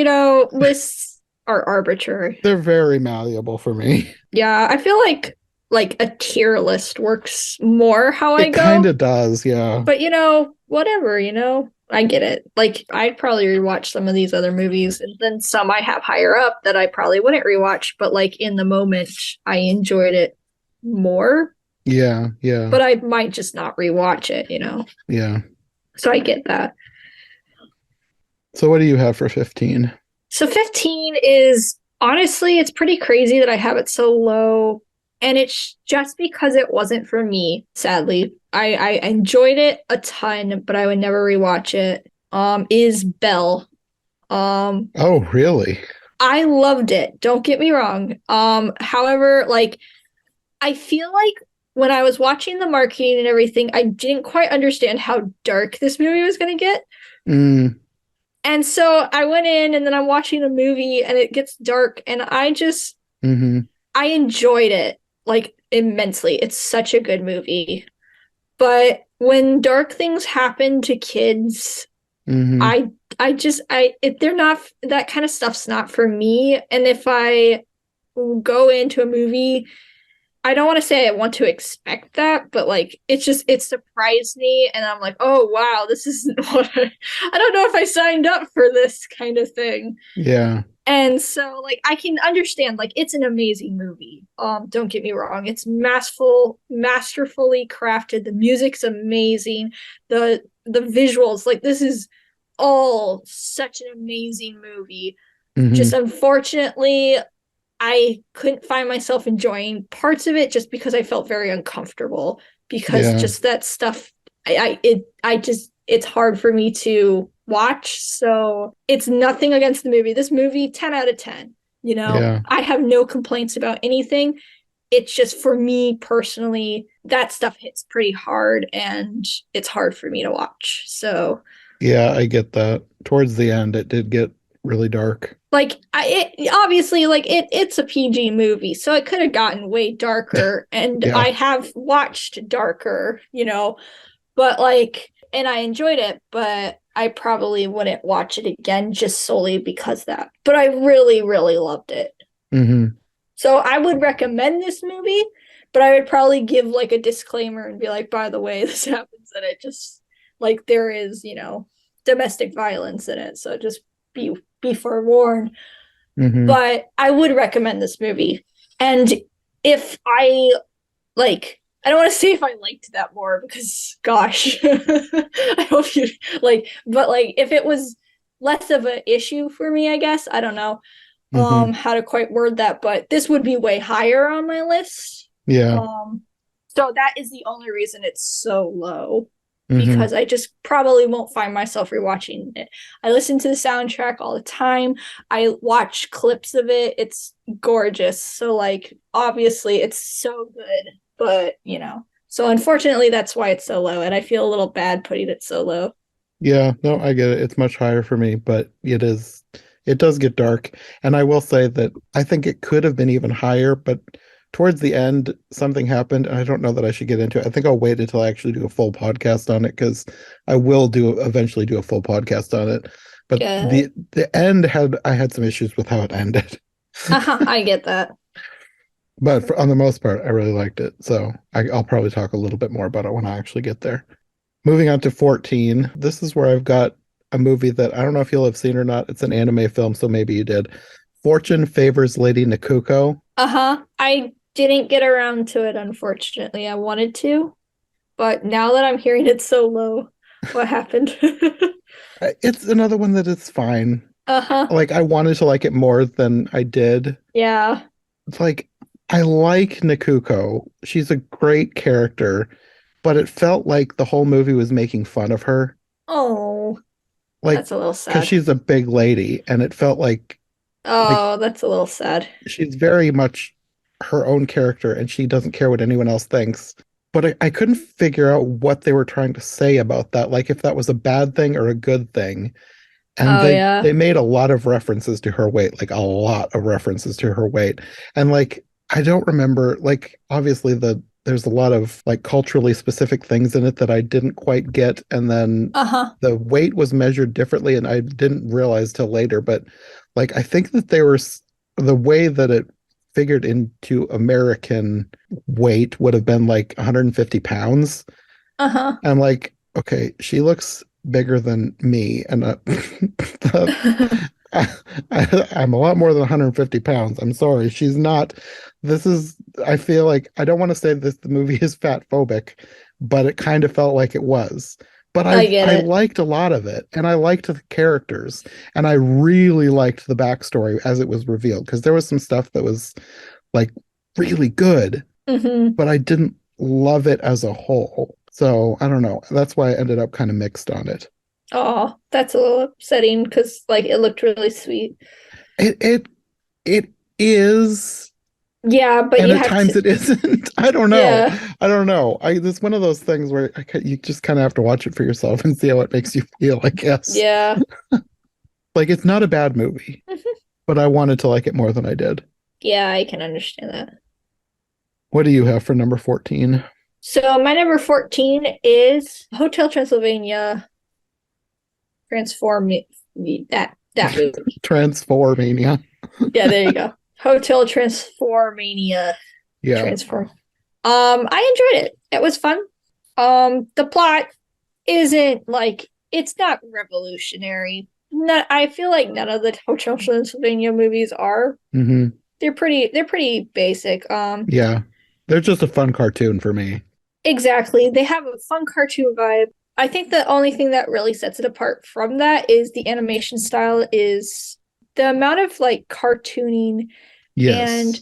Lists are arbitrary. They're very malleable for me. Yeah, I feel like a tier list works more how I It kind go. of does, yeah. But whatever, I get it. Like I'd probably rewatch some of these other movies and then some I have higher up that I probably wouldn't rewatch, but like in the moment I enjoyed it more, Yeah, yeah, but I might just not rewatch it. yeah. So I get that. So what do you have for 15? So 15 is honestly, it's pretty crazy that I have it so low. And it's just because it wasn't for me, sadly. I enjoyed it a ton, but I would never rewatch it. Is Belle. Um, Oh, really? I loved it. Don't get me wrong. However, like I feel like when I was watching the marketing and everything, I didn't quite understand how dark this movie was going to get. Mm, And so I went in and then I'm watching the movie and it gets dark and mm-hmm, I enjoyed it like immensely. It's such a good movie. But when dark things happen to kids, mm-hmm. they're not that kind of stuff's not for me. And if I go into a movie, I don't want to say I want to expect that, but like it surprised me and I'm like, "Oh wow, this isn't what I don't know if I signed up for this kind of thing." Yeah, And so like I can understand like it's an amazing movie. Don't get me wrong. It's masterfully crafted. The music's amazing. The visuals, like this is all such an amazing movie. Just mm-hmm, unfortunately, I couldn't find myself enjoying parts of it just because I felt very uncomfortable because yeah, just that stuff I just it's hard for me to watch. So it's nothing against the movie. This movie 10 out of 10. yeah, I have no complaints about anything. It's just for me personally that stuff hits pretty hard and it's hard for me to watch. So yeah. I get that. Towards the end, it did get really dark. like it obviously like it's a PG movie, so it could have gotten way darker, and Yeah, I have watched darker, but like and I enjoyed it, but I probably wouldn't watch it again just solely because that. But I really, really loved it. mm-hmm, So I would recommend this movie, but I would probably give like a disclaimer and be like, by the way, this happens and it just like there is, domestic violence in it. So just be forewarned. mm-hmm. But I would recommend this movie. And if I like I don't want to say if I liked that more because gosh, I hope you but like if it was less of an issue for me, I guess. I don't know Mm-hmm. how to quite word that, but this would be way higher on my list. Yeah. So that is the only reason it's so low Mm-hmm. because I just probably won't find myself rewatching it. I listen to the soundtrack all the time. I watch clips of it. It's gorgeous. So like obviously it's so good, but. So unfortunately that's why it's so low and I feel a little bad putting it so low. Yeah, no, I get it. It's much higher for me, but it does get dark. And I will say that I think it could have been even higher, but towards the end, something happened, and I don't know that I should get into it. I think I'll wait until I actually do a full podcast on it because I will do eventually do a full podcast on it. But Yeah. the end I had some issues with how it ended. I get that. But on the most part, I really liked it. So I'll probably talk a little bit more about it when I actually get there. Moving on to 14. This is where I've got a movie that I don't know if you'll have seen or not. It's an anime film, so maybe you did. Fortune Favors Lady Nakuko. Uh-huh. I didn't get around to it, unfortunately. I wanted to, but now that I'm hearing it so low, what happened? It's another one that is fine. Uh-huh. Like I wanted to like it more than I did. Yeah. It's like I like Nakuko. She's a great character, but it felt like the whole movie was making fun of her. Oh, Like that's a little because sad. she's a big lady and it felt like Oh, that's a little sad. she's very much her own character and she doesn't care what anyone else thinks. But I couldn't figure out what they were trying to say about that, like if that was a bad thing or a good thing. And Oh, they yeah. made a lot of references to her weight, like a lot of references to her weight. And like I don't remember, like obviously there's a lot of like culturally specific things in it that I didn't quite get. And then Uh-huh. the weight was measured differently and I didn't realize till later, but like I think that the way that it figured into American weight would have been like 150 pounds. Uh-huh. I'm like, okay, she looks bigger than me, and the I'm a lot more than 150 pounds. I'm sorry. She's not. This is, I feel like, I don't want to say this, the movie is fat phobic, but it kind of felt like it was. But I get I it. liked a lot of it, and I liked the characters, and I really liked the backstory as it was revealed, because there was some stuff that was like really good, Hmm. but I didn't love it as a whole. So I don't know. That's why I ended up kind of mixed on it. Oh, that's a little upsetting because like it looked really sweet. It it it is, Yeah, but and you at have times to. it isn't. I don't know. Yeah. I don't know. It's one of those things where you just kind of have to watch it for yourself and see how it makes you feel, I guess. Yeah. Like it's not a bad movie, Mhm. but I wanted to like it more than I did. Yeah, I can understand that. What do you have for number 14? So my number 14 is Hotel Transylvania Transform that movie. Transformania. Yeah, there you go. Hotel Transformania Yeah. Transform. I enjoyed it. It was fun. The plot isn't like it's not revolutionary. Not, I feel like none of the Hotel Transylvania movies are. Hmm. They're pretty basic. Yeah. They're just a fun cartoon for me. Exactly. They have a fun cartoon vibe. I think the only thing that really sets it apart from that is the animation style is the amount of like cartooning and Yes.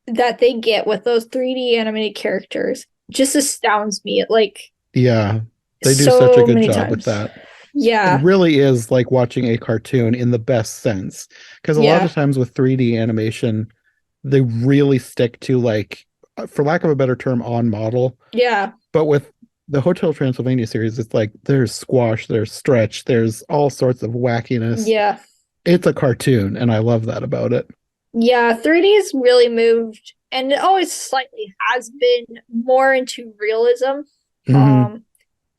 that they get with those 3D animated characters just astounds me like Yeah. They do such a so good many job with times. that. It Yeah. really is like watching a cartoon in the best sense. Because a lot of Yeah. times with 3D animation, they really stick to like, for lack of a better term, on model. Yeah. But with the Hotel Transylvania series, it's like there's squash, there's stretch, there's all sorts of wackiness. Yeah. It's a cartoon, and I love that about it. Yeah. 3D's really moved and it always slightly has been more into realism. Hmm. Um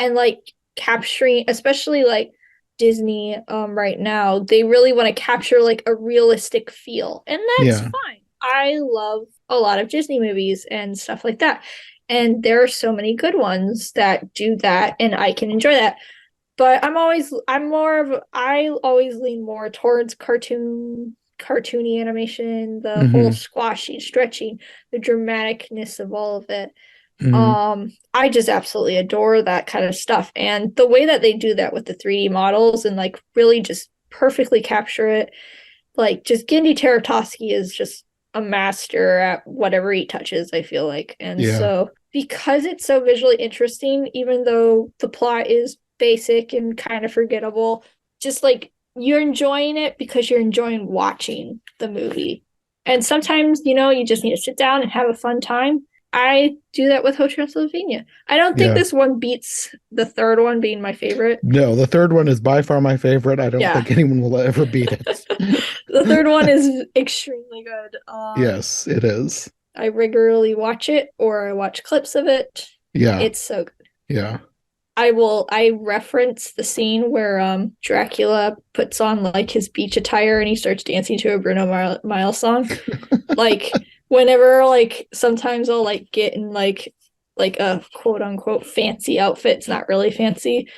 and like capturing especially like Disney right now, they really want to capture like a realistic feel. And that's Yeah. fine. I love a lot of Disney movies and stuff like that. And there are so many good ones that do that and I can enjoy that. But I always lean more towards cartoony animation, the whole Hmm. squashy, stretching, the dramaticness of all of it. Hmm. I just absolutely adore that kind of stuff. And the way that they do that with the 3D models and like really just perfectly capture it, like just Gendy Tartakovsky is just a master at whatever he touches, I feel like. And Yeah. so because it's so visually interesting, even though the plot is basic and kind of forgettable, just like you're enjoying it because you're enjoying watching the movie. And sometimes, you just need to sit down and have a fun time. I do that with Hotel Transylvania. I don't think Yeah. this one beats the third one being my favorite. No, the third one is by far my favorite. I don't Yeah. think anyone will ever beat it. The third one is extremely good. Yes, it is. I regularly watch it or I watch clips of it. Yeah. It's so good. Yeah. I reference the scene where Dracula puts on like his beach attire and he starts dancing to a Miles song. Like whenever like sometimes I'll like get in like a quote unquote fancy outfit. It's not really fancy.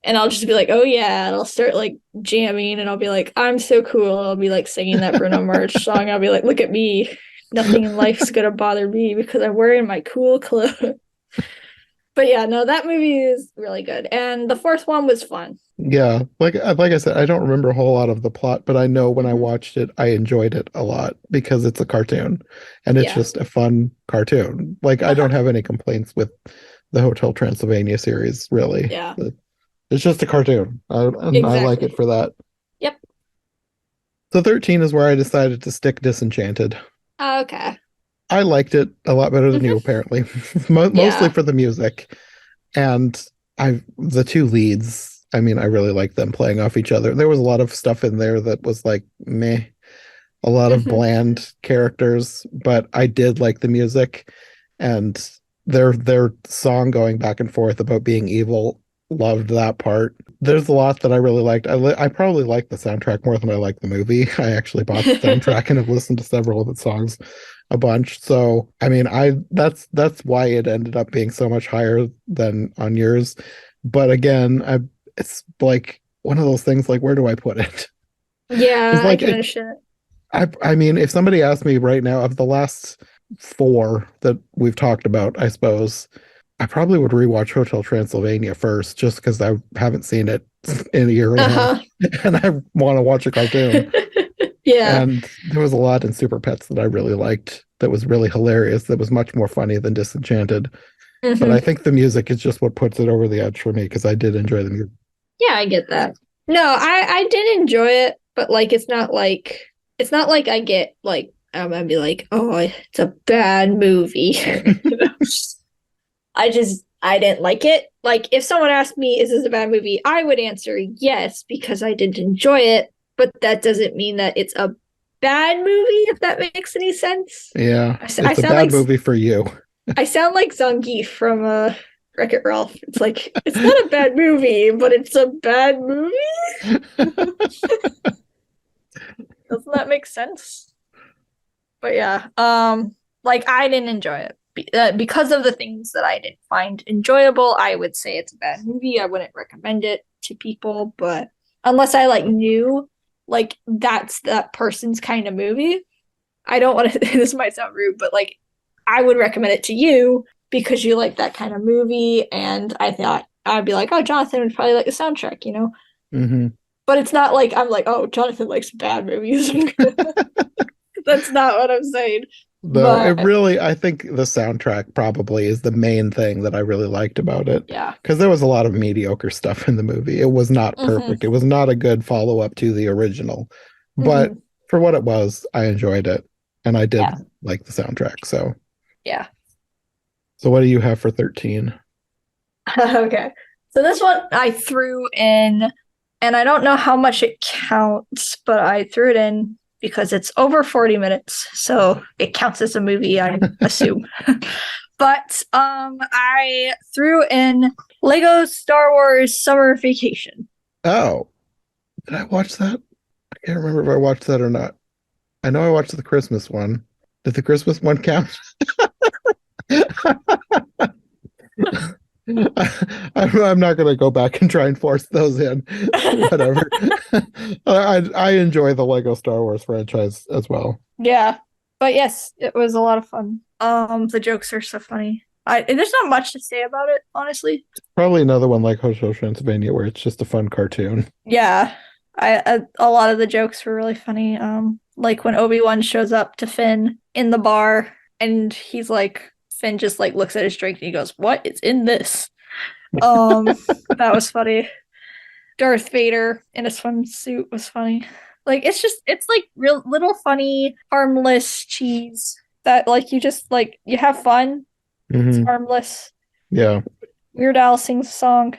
And I'll just be like, oh yeah, and I'll start like jamming and I'll be like, I'm so cool. I'll be like singing that Bruno Mars song. I'll be like, look at me. Nothing in life's gonna bother me because I'm wearing my cool clothes. But yeah, no, that movie is really good. And the fourth one was fun. Yeah, like I said, I don't remember a whole lot of the plot, but I know when I Hmm. watched it, I enjoyed it a lot because it's a cartoon and it's Yeah. just a fun cartoon. Like I Uh-huh. don't have any complaints with the Hotel Transylvania series, really. Yeah. It's just a cartoon, and I like it Exactly. for that. Yep. So 13 is where I decided to stick Disenchanted. Okay. I liked it a lot better than you, Hmm. apparently, mostly Yeah. for the music. And the two leads, I mean, I really like them playing off each other. There was a lot of stuff in there that was like meh, a lot of Hmm. bland characters, but I did like the music and their song going back and forth about being evil. Loved that part. There's a lot that I really liked. I probably like the soundtrack more than I like the movie. I actually bought the soundtrack and have listened to several of its songs a bunch. So I mean, I that's why it ended up being so much higher than on yours. But again, it's like one of those things like where do I put it? Yeah, It's I like can understand it. I mean, if somebody asked me right now of the last four that we've talked about, I suppose I probably would rewatch Hotel Transylvania first, just because I haven't seen it in a year and a half, Uh-huh. and I want to watch a cartoon. Yeah. And there was a lot in Super Pets that I really liked. That was really hilarious. That was much more funny than Disenchanted. But I Hmm. think the music is just what puts it over the edge for me because I did enjoy the music. Yeah, I get that. No, I did enjoy it, but like it's not like I get like I'd be like, oh, it's a bad movie. You know? I didn't like it. Like if someone asked me, is this a bad movie? I would answer yes because I didn't enjoy it, but that doesn't mean that it's a bad movie, if that makes any sense. Yeah, I it's a sound bad like movie for you. I sound like Zangief from Wreck-It Ralph. It's like it's not a bad movie, but it's a bad movie. Doesn't that make sense? But yeah, like I didn't enjoy it because of the things that I didn't find enjoyable. I would say it's a bad movie. I wouldn't recommend it to people, but unless I like knew like that's that person's kind of movie, I don't want to. This might sound rude, but like I would recommend it to you because you like that kind of movie, and I thought I'd be like, oh, Jonathan would probably like the soundtrack, you know. Hmm. But it's not like I'm like, oh, Jonathan likes bad movies. That's not what I'm saying. No, it But really, I think the soundtrack probably is the main thing that I really liked about it. yeah. Because there was a lot of mediocre stuff in the movie. It was not Hmm. perfect. It was not a good follow-up to the original. But Hmm. for what it was, I enjoyed it. And I did Yeah. like the soundtrack. Yeah. So what do you have for 13? Okay. So this one I threw in, and I don't know how much it counts, but I threw it in because it's over 40 minutes. So it counts as a movie, I assume. But I threw in Lego Star Wars Summer Vacation. Oh, did I watch that? I can't remember if I watched that or not. I know I watched the Christmas one. Did the Christmas one count? I'm not going to go back and try and force those in. Whatever. I enjoy the Lego Star Wars franchise as well. Yeah. But yes, it was a lot of fun. The jokes are so funny. There's not much to say about it, honestly. Probably another one like Hotel Transylvania where it's just a fun cartoon. Yeah. A lot of the jokes were really funny. Like when Obi-Wan shows up to Finn in the bar and he's like Finn just like looks at his drink and he goes, "What is in this?" Um, that was funny. Darth Vader in a swimsuit was funny. Like it's like real little funny, harmless cheese that like you just like you have fun. It's Hmm. harmless. Yeah. Weird Al sings a song.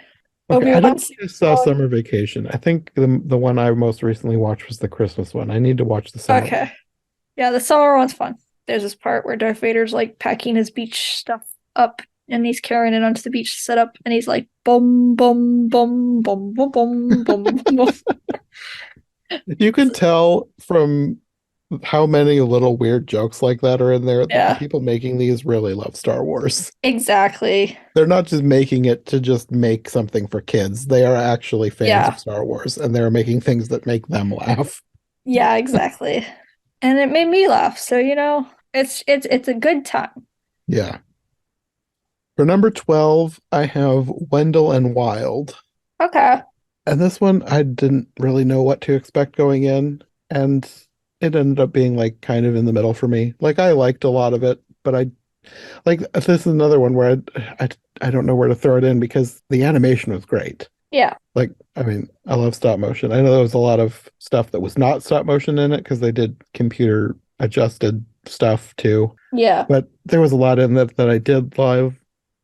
Okay. I Obi-Wan don't think sings I a saw song. Summer Vacation. I think the one I most recently watched was the Christmas one. I need to watch the summer one. Okay. Yeah, the summer one's fun. There's this part where Darth Vader's like packing his beach stuff up and he's carrying it onto the beach to set up and he's like boom boom boom boom boom boom boom boom. You can tell from how many little weird jokes like that are in there that the Yeah, people making these really love Star Wars. exactly. They're not just making it to just make something for kids. They are actually fans of Yeah. Star Wars and they're making things that make them laugh. Yeah, exactly. And it made me laugh. So, it's a good time. Yeah. For number 12, I have Wendell and Wild. Okay. And this one, I didn't really know what to expect going in. And it ended up being like kind of in the middle for me. Like, I liked a lot of it, but I like this is another one where I don't know where to throw it in because the animation was great. Yeah. Like, I mean, I love stop motion. I know there was a lot of stuff that was not stop motion in it because they did computer adjusted stuff too. Yeah. But there was a lot in that that I did love,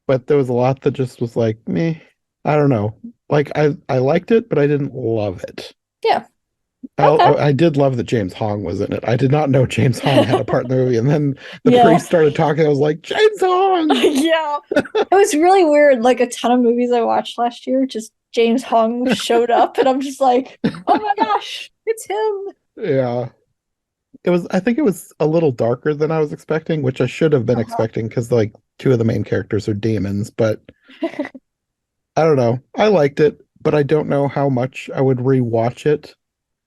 but there was a lot that just was like me. I don't know. Like I liked it, but I didn't love it. Yeah. Okay. I did love that James Hong was in it. I did not know James Hong had a part in the movie, and then the Yeah. priest started talking. I was like, James Hong. Yeah. It was really weird. Like a ton of movies I watched last year, just James Hong showed up, and I'm just like, oh my gosh, it's him. Yeah, it was. I think it was a little darker than I was expecting, which I should have been Uh-huh. expecting because like two of the main characters are demons. But I don't know. I liked it, but I don't know how much I would rewatch it.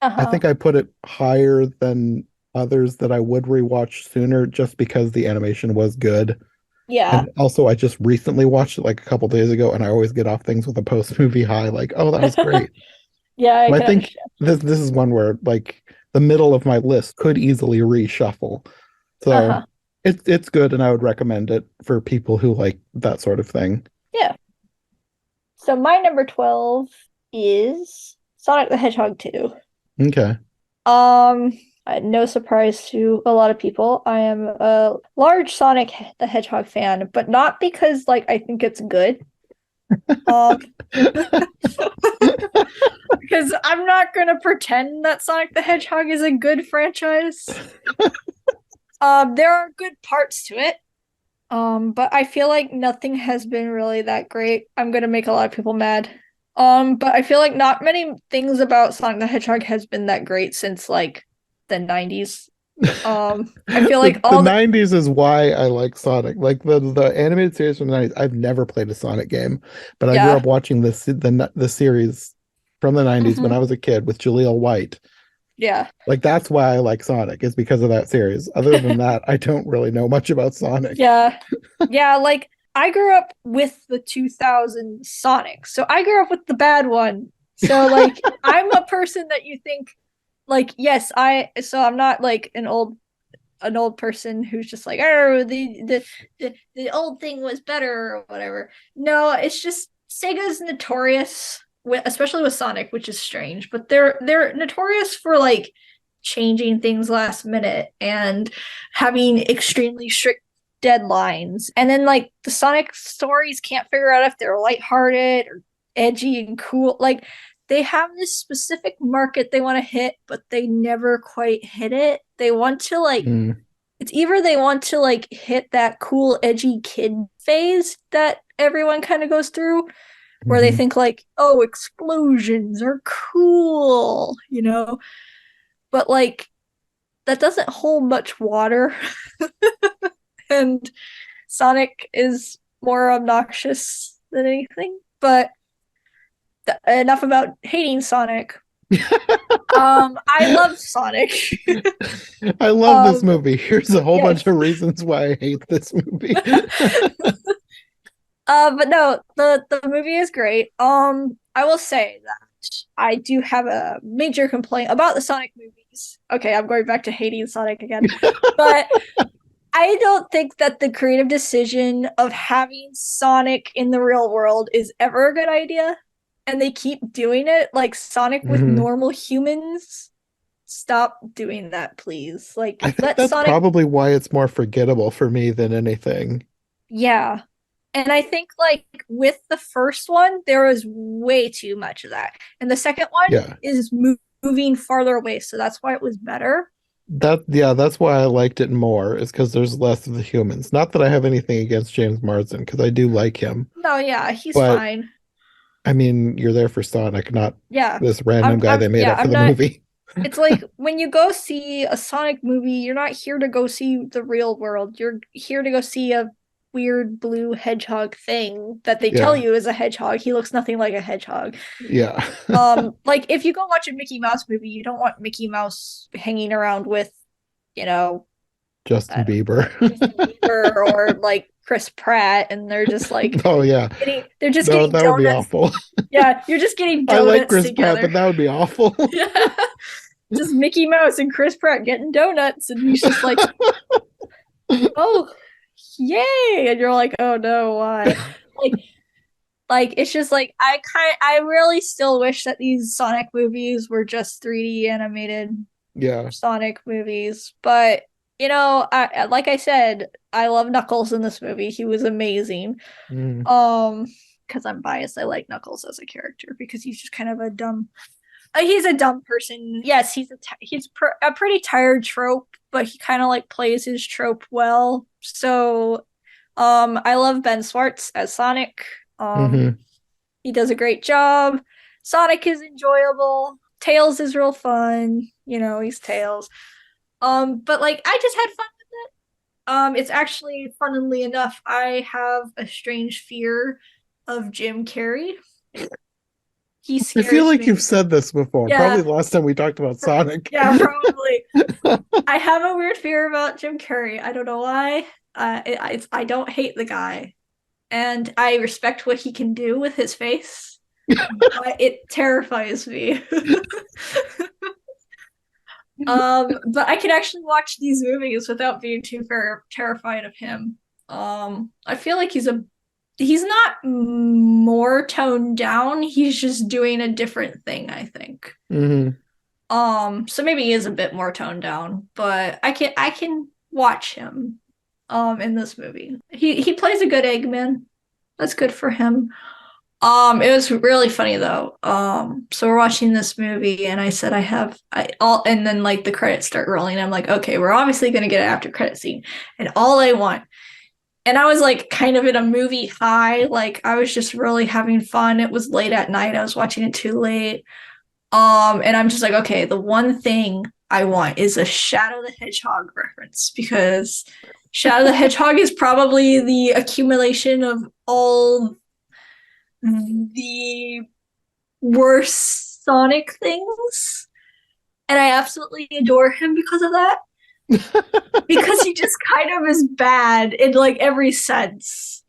I Uh-huh. think I put it higher than others that I would rewatch sooner just because the animation was good. Yeah. And also, I just recently watched it like a couple days ago, and I always get off things with a post-movie high, like, oh, that was great. Yeah, I So I can think understand. this is one where like the middle of my list could easily reshuffle. So Uh-huh. it's good, and I would recommend it for people who like that sort of thing. Yeah. So my number 12 is Sonic the Hedgehog 2. Okay. Um, no surprise to a lot of people. I am a large Sonic the Hedgehog fan, but not because like I think it's good. Um, because I'm not gonna pretend that Sonic the Hedgehog is a good franchise. There are good parts to it. But I feel like nothing has been really that great. I'm gonna make a lot of people mad. But I feel like not many things about Sonic the Hedgehog has been that great since like the 90s. I feel like The all the 90s is why I like Sonic. Like the animated series from the 90s. I've never played a Sonic game, but I grew yeah. up watching the series from the 90s when I Hmm. was a kid with Jaleel White. Yeah. Like that's why I like Sonic is because of that series. Other than that, I don't really know much about Sonic. Yeah. Yeah, like I grew up with the 2000 Sonic. So I grew up with the bad one. So like I'm a person that you think like yes, I'm not like an old person who's just like, oh, the old thing was better or whatever. No, it's just Sega's notorious, especially with Sonic, which is strange, but they're notorious for like changing things last minute and having extremely strict deadlines. And then like the Sonic stories can't figure out if they're lighthearted or edgy and cool. Like they have this specific market they want to hit, but they never quite hit it. They want to like Mm, it's either they want to like hit that cool edgy kid phase that everyone kind of goes through where they mhm. think like, oh, explosions are cool, but like that doesn't hold much water. And Sonic is more obnoxious than anything. But enough about hating Sonic. I love Sonic. I love this um, movie. Here's a whole bunch yes. of reasons why I hate this movie. But no, the movie is great. I will say that I do have a major complaint about the Sonic movies. Okay, I'm going back to hating Sonic again. But I don't think that the creative decision of having Sonic in the real world is ever a good idea. And they keep doing it like Sonic with Mhm. normal humans. Stop doing that, please. Like, I think let that's Sonic, probably why it's more forgettable for me than anything. yeah. And I think like with the first one, there was way too much of that. And the second one Yeah. is moving farther away. So that's why it was better. That's why I liked it more, is because there's less of the humans. Not that I have anything against James Marsden, because I do like him. No, yeah, he's But fine. I mean, you're there for Sonic, not Yeah. this random guy they made Yeah, up for I'm the not. movie. It's like when you go see a Sonic movie, you're not here to go see the real world. You're here to go see a weird blue hedgehog thing that they tell Yeah. you is a hedgehog. He looks nothing like a hedgehog. Yeah. Like if you go watch a Mickey Mouse movie, you don't want Mickey Mouse hanging around with, you know, Justin uh, Bieber. Justin Bieber or like Chris Pratt, and they're just like Oh yeah. they're just No, getting that would be donuts. awful. Yeah, you're just getting I like donuts Chris Pratt, together. but that would be awful. Yeah. Just Mickey Mouse and Chris Pratt getting donuts, and he's just like, "Oh, yay!" And you're like, "Oh no, why?" Like, it's just like I really still wish that these Sonic movies were just 3D animated Yeah. Sonic movies, but I like I said, I love Knuckles in this movie. He was amazing. Mm. Um, because I'm biased, I like Knuckles as a character because he's just kind of a dumb he's a dumb person. Yes, a pretty tired trope, but he kind of like plays his trope well. So, I love Ben Schwartz as Sonic. Hmm. He does a great job. Sonic is enjoyable. Tails is real fun. He's Tails. But like I just had fun. It's actually, funnily enough, I have a strange fear of Jim Carrey. He I feel scares like me. you've said this before. Yeah, Probably the last time we talked about Sonic. yeah, probably. I have a weird fear about Jim Carrey. I don't know why. I don't hate the guy, and I respect what he can do with his face, but it terrifies me. But I can actually watch these movies without being too terrified of him. I feel like he's not more toned down. He's just doing a different thing, I think. Hmm. So maybe he is a bit more toned down, but I can watch him in this movie. He plays a good Eggman. That's good for him. It was really funny though. So we're watching this movie, and I said and then like the credits start rolling. I'm like, okay, we're obviously gonna get an after credit scene, and all I want. And I was like kind of in a movie high, like I was just really having fun. It was late at night. I was watching it too late. And I'm just like, okay, the one thing I want is a Shadow the Hedgehog reference because Shadow the Hedgehog is probably the accumulation of all the worst Sonic things. And I absolutely adore him because of that. Because he just kind of is bad in like every sense.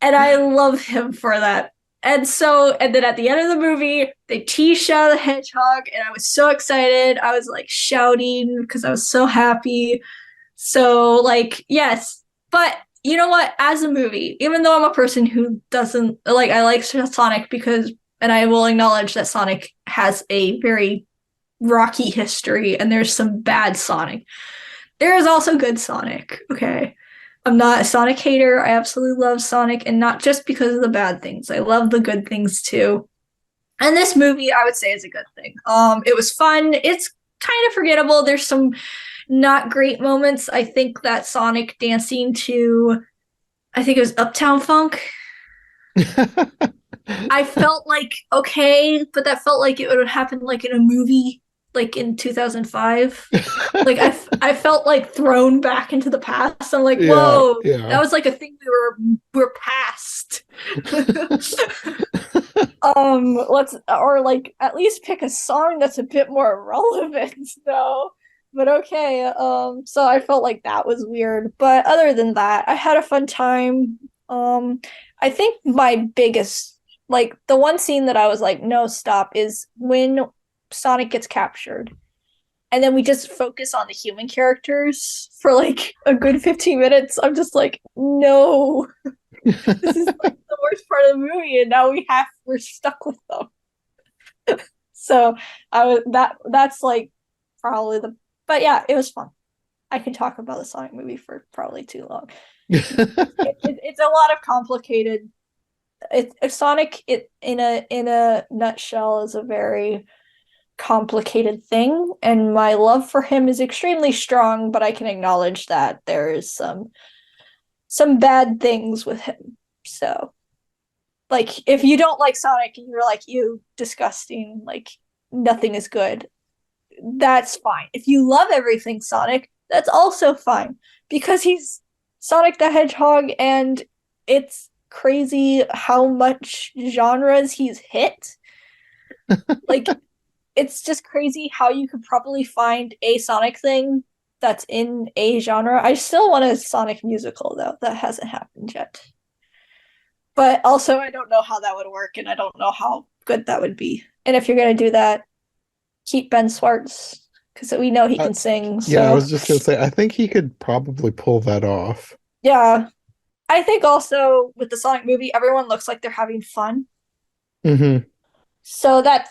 And I love him for that. And then at the end of the movie, they tease Shadow the Hedgehog, and I was so excited. I was like shouting because I was so happy. So, like, yes. But you know what? As a movie, even though I'm a person who doesn't like, I like Sonic because, and I will acknowledge that Sonic has a very rocky history and there's some bad Sonic. There is also good Sonic, okay? I'm not a Sonic hater. I absolutely love Sonic, and not just because of the bad things. I love the good things too. And this movie, I would say, is a good thing. It was fun. It's kind of forgettable. There's some not great moments. I think that Sonic dancing to, I think it was Uptown Funk. I felt like okay, but that felt like it would have happened like in a movie, like in 2005. Like I felt like thrown back into the past. I'm like, Yeah, whoa, that yeah. was like a thing we're past. Let's or like at least pick a song that's a bit more relevant though. But okay, so I felt like that was weird. But other than that, I had a fun time. I think my biggest like the one scene that I was like, no, stop, is when Sonic gets captured and then we just focus on the human characters for like a good 15 minutes. I'm just like, no, this is like the worst part of the movie, and now we're stuck with them. So I was that's like probably the but yeah, it was fun. I could talk about the Sonic movie for probably too long. It's a lot of complicated. Sonic in a nutshell is a very complicated thing, and my love for him is extremely strong, but I can acknowledge that there is some bad things with him. So, like if you don't like Sonic and you're like you disgusting, like nothing is good, that's fine. If you love everything Sonic, that's also fine because he's Sonic the Hedgehog and it's crazy how much genres he's hit. Like it's just crazy how you could probably find a Sonic thing that's in a genre. I still want a Sonic musical though. That hasn't happened yet. But also I don't know how that would work and I don't know how good that would be. And if you're gonna do that, keep Ben Schwartz because we know he Uh, can sing. yeah, I So was just gonna say, I think he could probably pull that off. yeah. I think also with the Sonic movie, everyone looks like they're having fun. Hmm. So that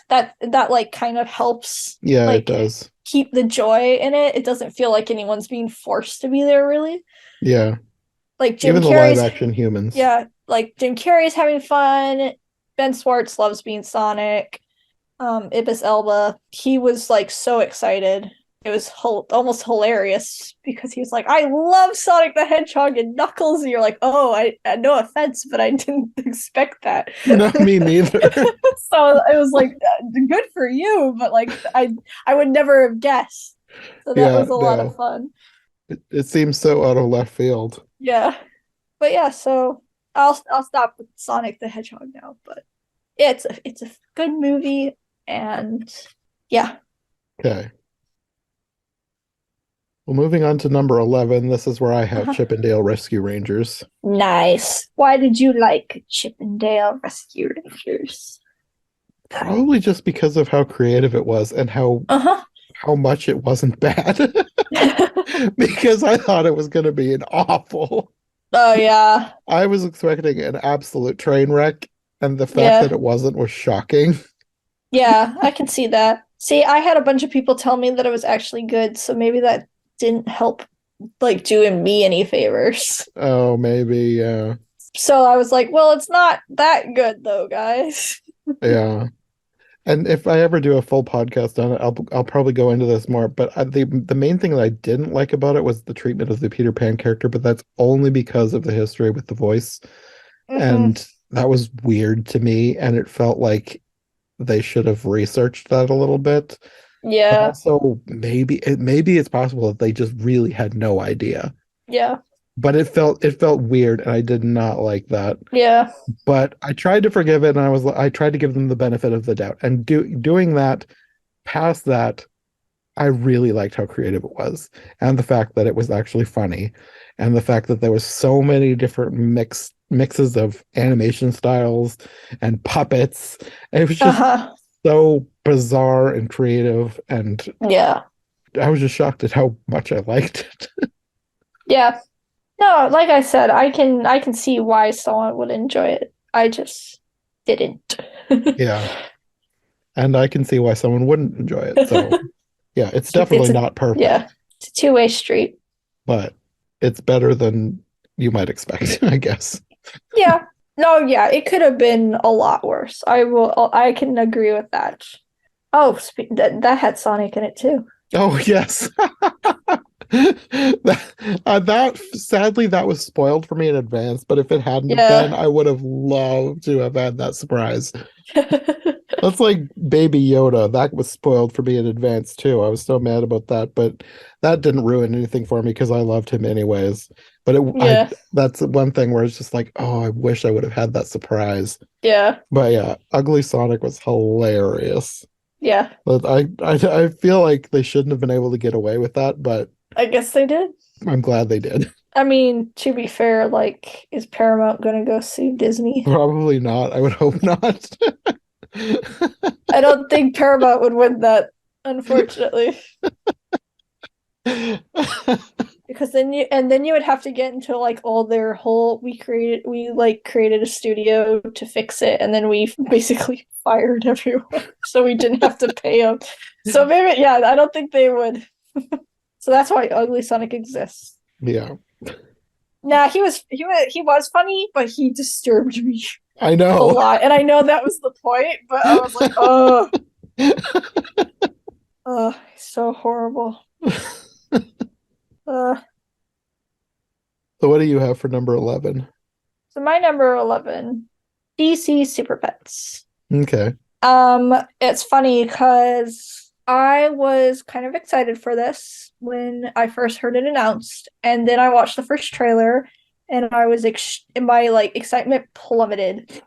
like kind of helps Yeah, it like does. keep the joy in it. It doesn't feel like anyone's being forced to be there really. Yeah, Like Jim even the live Carrey's action humans. yeah, like Jim Carrey's having fun. Ben Schwartz loves being Sonic. Ibis Elba, he was like so excited. It was almost hilarious because he was like, "I love Sonic the Hedgehog and Knuckles." And you're like, "Oh, no offense, but I didn't expect that." No, me neither. So it was like good for you, but like I would never have guessed. So that Yeah, was a lot of no. fun. It seems so out of left field. Yeah, but yeah, so I'll stop with Sonic the Hedgehog now. But It's a good movie, and yeah. Okay. Well, moving on to number 11, this is where I have Uh-huh. Chip and Dale Rescue Rangers. Nice. Why did you like Chip and Dale Rescue Rangers? Probably just because of how creative it was and Uh-huh. how much it wasn't bad. Because I thought it was going to be an awful. Oh yeah. I was expecting an absolute train wreck, and the fact that Yeah. it wasn't was shocking. Yeah, I can see that. See, I had a bunch of people tell me that it was actually good, so maybe that didn't help like doing me any favors. Oh, maybe, yeah. So I was like, well, it's not that good though, guys. Yeah. And if I ever do a full podcast on it, I'll probably go into this more. But the main thing that I didn't like about it was the treatment of the Peter Pan character, but that's only because of the history with the voice. Hmm. And that was weird to me, and it felt like they should have researched that a little bit. But Yeah. also maybe it's possible that they just really had no idea. Yeah. But it felt weird, and I did not like that. Yeah. But I tried to forgive it, and I tried to give them the benefit of the doubt. And doing that, past that, I really liked how creative it was, and the fact that it was actually funny, and the fact that there was so many different mixes of animation styles and puppets. It was just Uh-huh. so bizarre and creative, and Yeah. I was just shocked at how much I liked it. Yeah. No, like I said, I can see why someone would enjoy it. I just didn't. Yeah, and I can see why someone wouldn't enjoy it. So yeah, it's It's definitely a not perfect, yeah, it's a two-way street. but it's better than you might expect, I guess. Yeah. No, yeah, it could have been a lot worse. I can agree with that. Oh, that had Sonic in it too. Oh yes. That sadly that was spoiled for me in advance, but if it hadn't have been, Yeah. I would have loved to have had that surprise. That's like Baby Yoda. That was spoiled for me in advance too. I was so mad about that, but that didn't ruin anything for me because I loved him anyways. But I Yeah. that's one thing where it's just like, oh, I wish I would have had that surprise. Yeah. But yeah, Ugly Sonic was hilarious. Yeah. But I feel like they shouldn't have been able to get away with that, but I guess they did. I'm glad they did. I mean, to be fair, like, is Paramount gonna go sue Disney? Probably not. I would hope not. I don't think Paramount would win that, unfortunately. Because then you would have to get into like all their whole we created a studio to fix it, and then we basically fired everyone so we didn't have to pay them. So maybe, yeah, I don't think they would. So that's why Ugly Sonic exists. Yeah, Nah, he was funny, but he disturbed me I a know. lot, and I know that was the point, but I was like, oh, he's so horrible. uh So what do you have for number 11? so my number 11, DC Super Pets. Okay. It's funny because I was kind of excited for this when I first heard it announced, and then I watched the first trailer, and my like excitement plummeted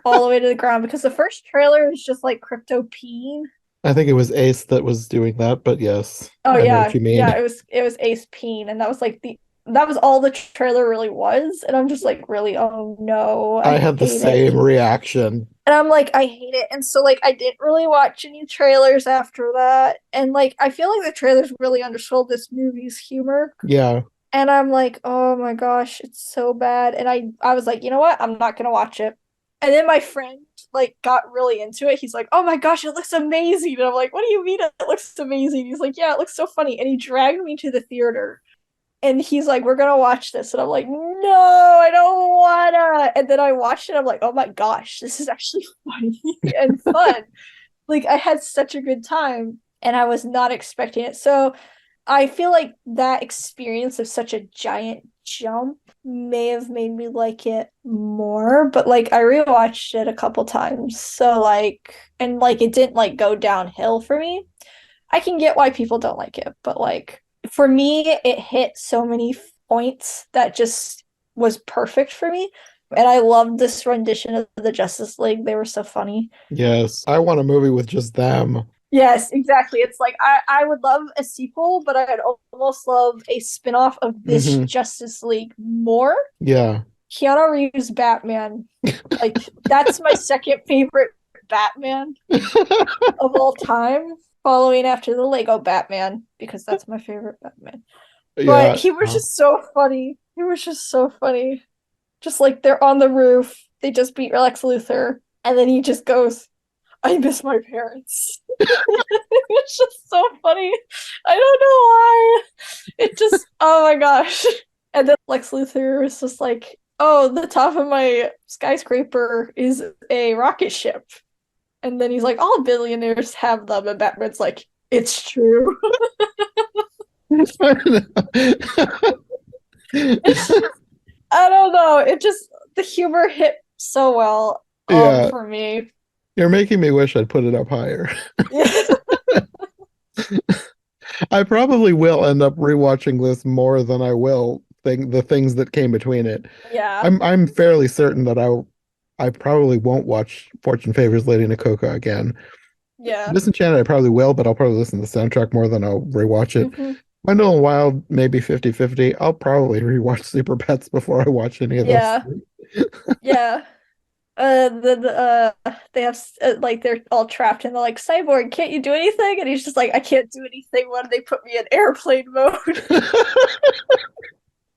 all the way to the ground because the first trailer is just like crypto peen. I think it was Ace that was doing that, but yes, Oh I know what yeah, you yeah, mean. it was Ace Peen, and that was all the trailer really was, and I'm just like, really, oh no, I I had the hate it. same reaction. And I'm like, I hate it. And so like I didn't really watch any trailers after that. And like I feel like the trailers really undersold this movie's humor. Yeah. And I'm like, oh my gosh, it's so bad. And I was like, you know what? I'm not gonna watch it. And then my friend like got really into it. He's like, oh my gosh, it looks amazing. And I'm like, what do you mean it looks amazing? He's like, yeah, it looks so funny. And he dragged me to the theater. And he's like, we're gonna watch this. And I'm like, no, I don't wanna. And then I watched it. I'm like, oh my gosh, this is actually funny and fun. Like, I had such a good time and I was not expecting it. So I feel like that experience of such a giant jump may have made me like it more. But like, I rewatched it a couple times. So, like, and like, it didn't like go downhill for me. I can get why people don't like it, but like for me, it hit so many points that just was perfect for me. And I loved this rendition of the Justice League. They were so funny. Yes, I want a movie with just them. Yes, exactly. It's like I would love a sequel, but I'd almost love a spin-off of this Justice League more. Yeah. Keanu Reeves Batman. Like, that's my second favorite Batman of all time, following after the Lego Batman, because that's my favorite Batman. But Yeah. he was just so funny. He was just so funny. Just like they're on the roof, they just beat Lex Luthor, and then he just goes, I miss my parents. It's just so funny. I don't know why. It just, oh my gosh. And then Lex Luthor was just like, oh, the top of my skyscraper is a rocket ship. And then he's like, all billionaires have them. And Batman's like, it's true. It's just, I don't know. It just, the humor hit so well for me. You're making me wish I'd put it up higher. I probably will end up rewatching this more than I will the things that came between it. Yeah. I'm fairly certain that I probably won't watch Fortune Favors Lady Nakoka again. Yeah. Disenchanted I probably will, but I'll probably listen to the soundtrack more than I'll rewatch it. Mm-hmm. Wendell and Wild, maybe 50-50. I'll probably rewatch Super Pets before I watch any of those. Yeah. They have like they're all trapped and they're like, Cyborg, can't you do anything? And he's just like, I can't do anything when they put me in airplane mode.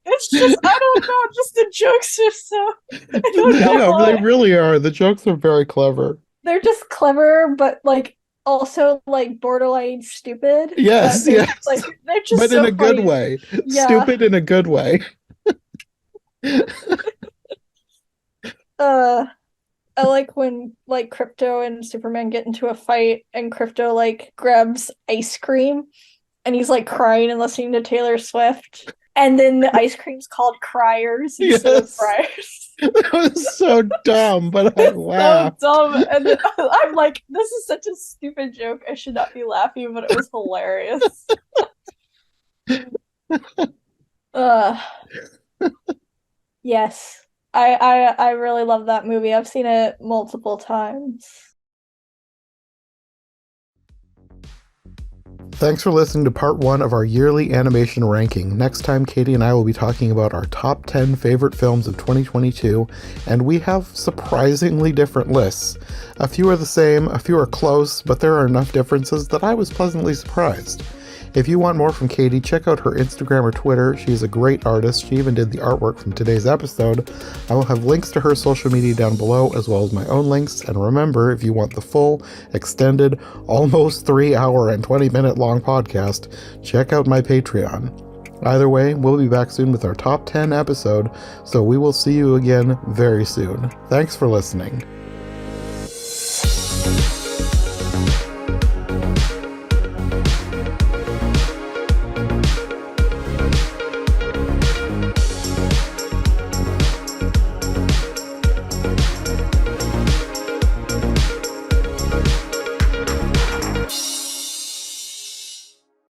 It's just, I don't know, just the jokes are so, I don't know why. They really are. The jokes are very clever. They're just clever, but like also like borderline stupid. Yes. Like they're just but so in a funny. good way. Yeah. Stupid in a good way. I like when like Crypto and Superman get into a fight and Crypto like grabs ice cream and he's like crying and listening to Taylor Swift. And then the ice cream's called Criers instead of Friars. That was so dumb, but I laughed. So dumb. And then I'm like, this is such a stupid joke. I should not be laughing, but it was hilarious. Yes. I really love that movie. I've seen it multiple times. Thanks for listening to part 1 of our yearly animation ranking. Next time, Katie and I will be talking about our top 10 favorite films of 2022, and we have surprisingly different lists. A few are the same, a few are close, but there are enough differences that I was pleasantly surprised. If you want more from Katie, check out her Instagram or Twitter. She's a great artist. She even did the artwork from today's episode. I will have links to her social media down below, as well as my own links. And remember, if you want the full, extended, almost 3-hour and 20-minute long podcast, check out my Patreon. Either way, we'll be back soon with our top 10 episode, so we will see you again very soon. Thanks for listening.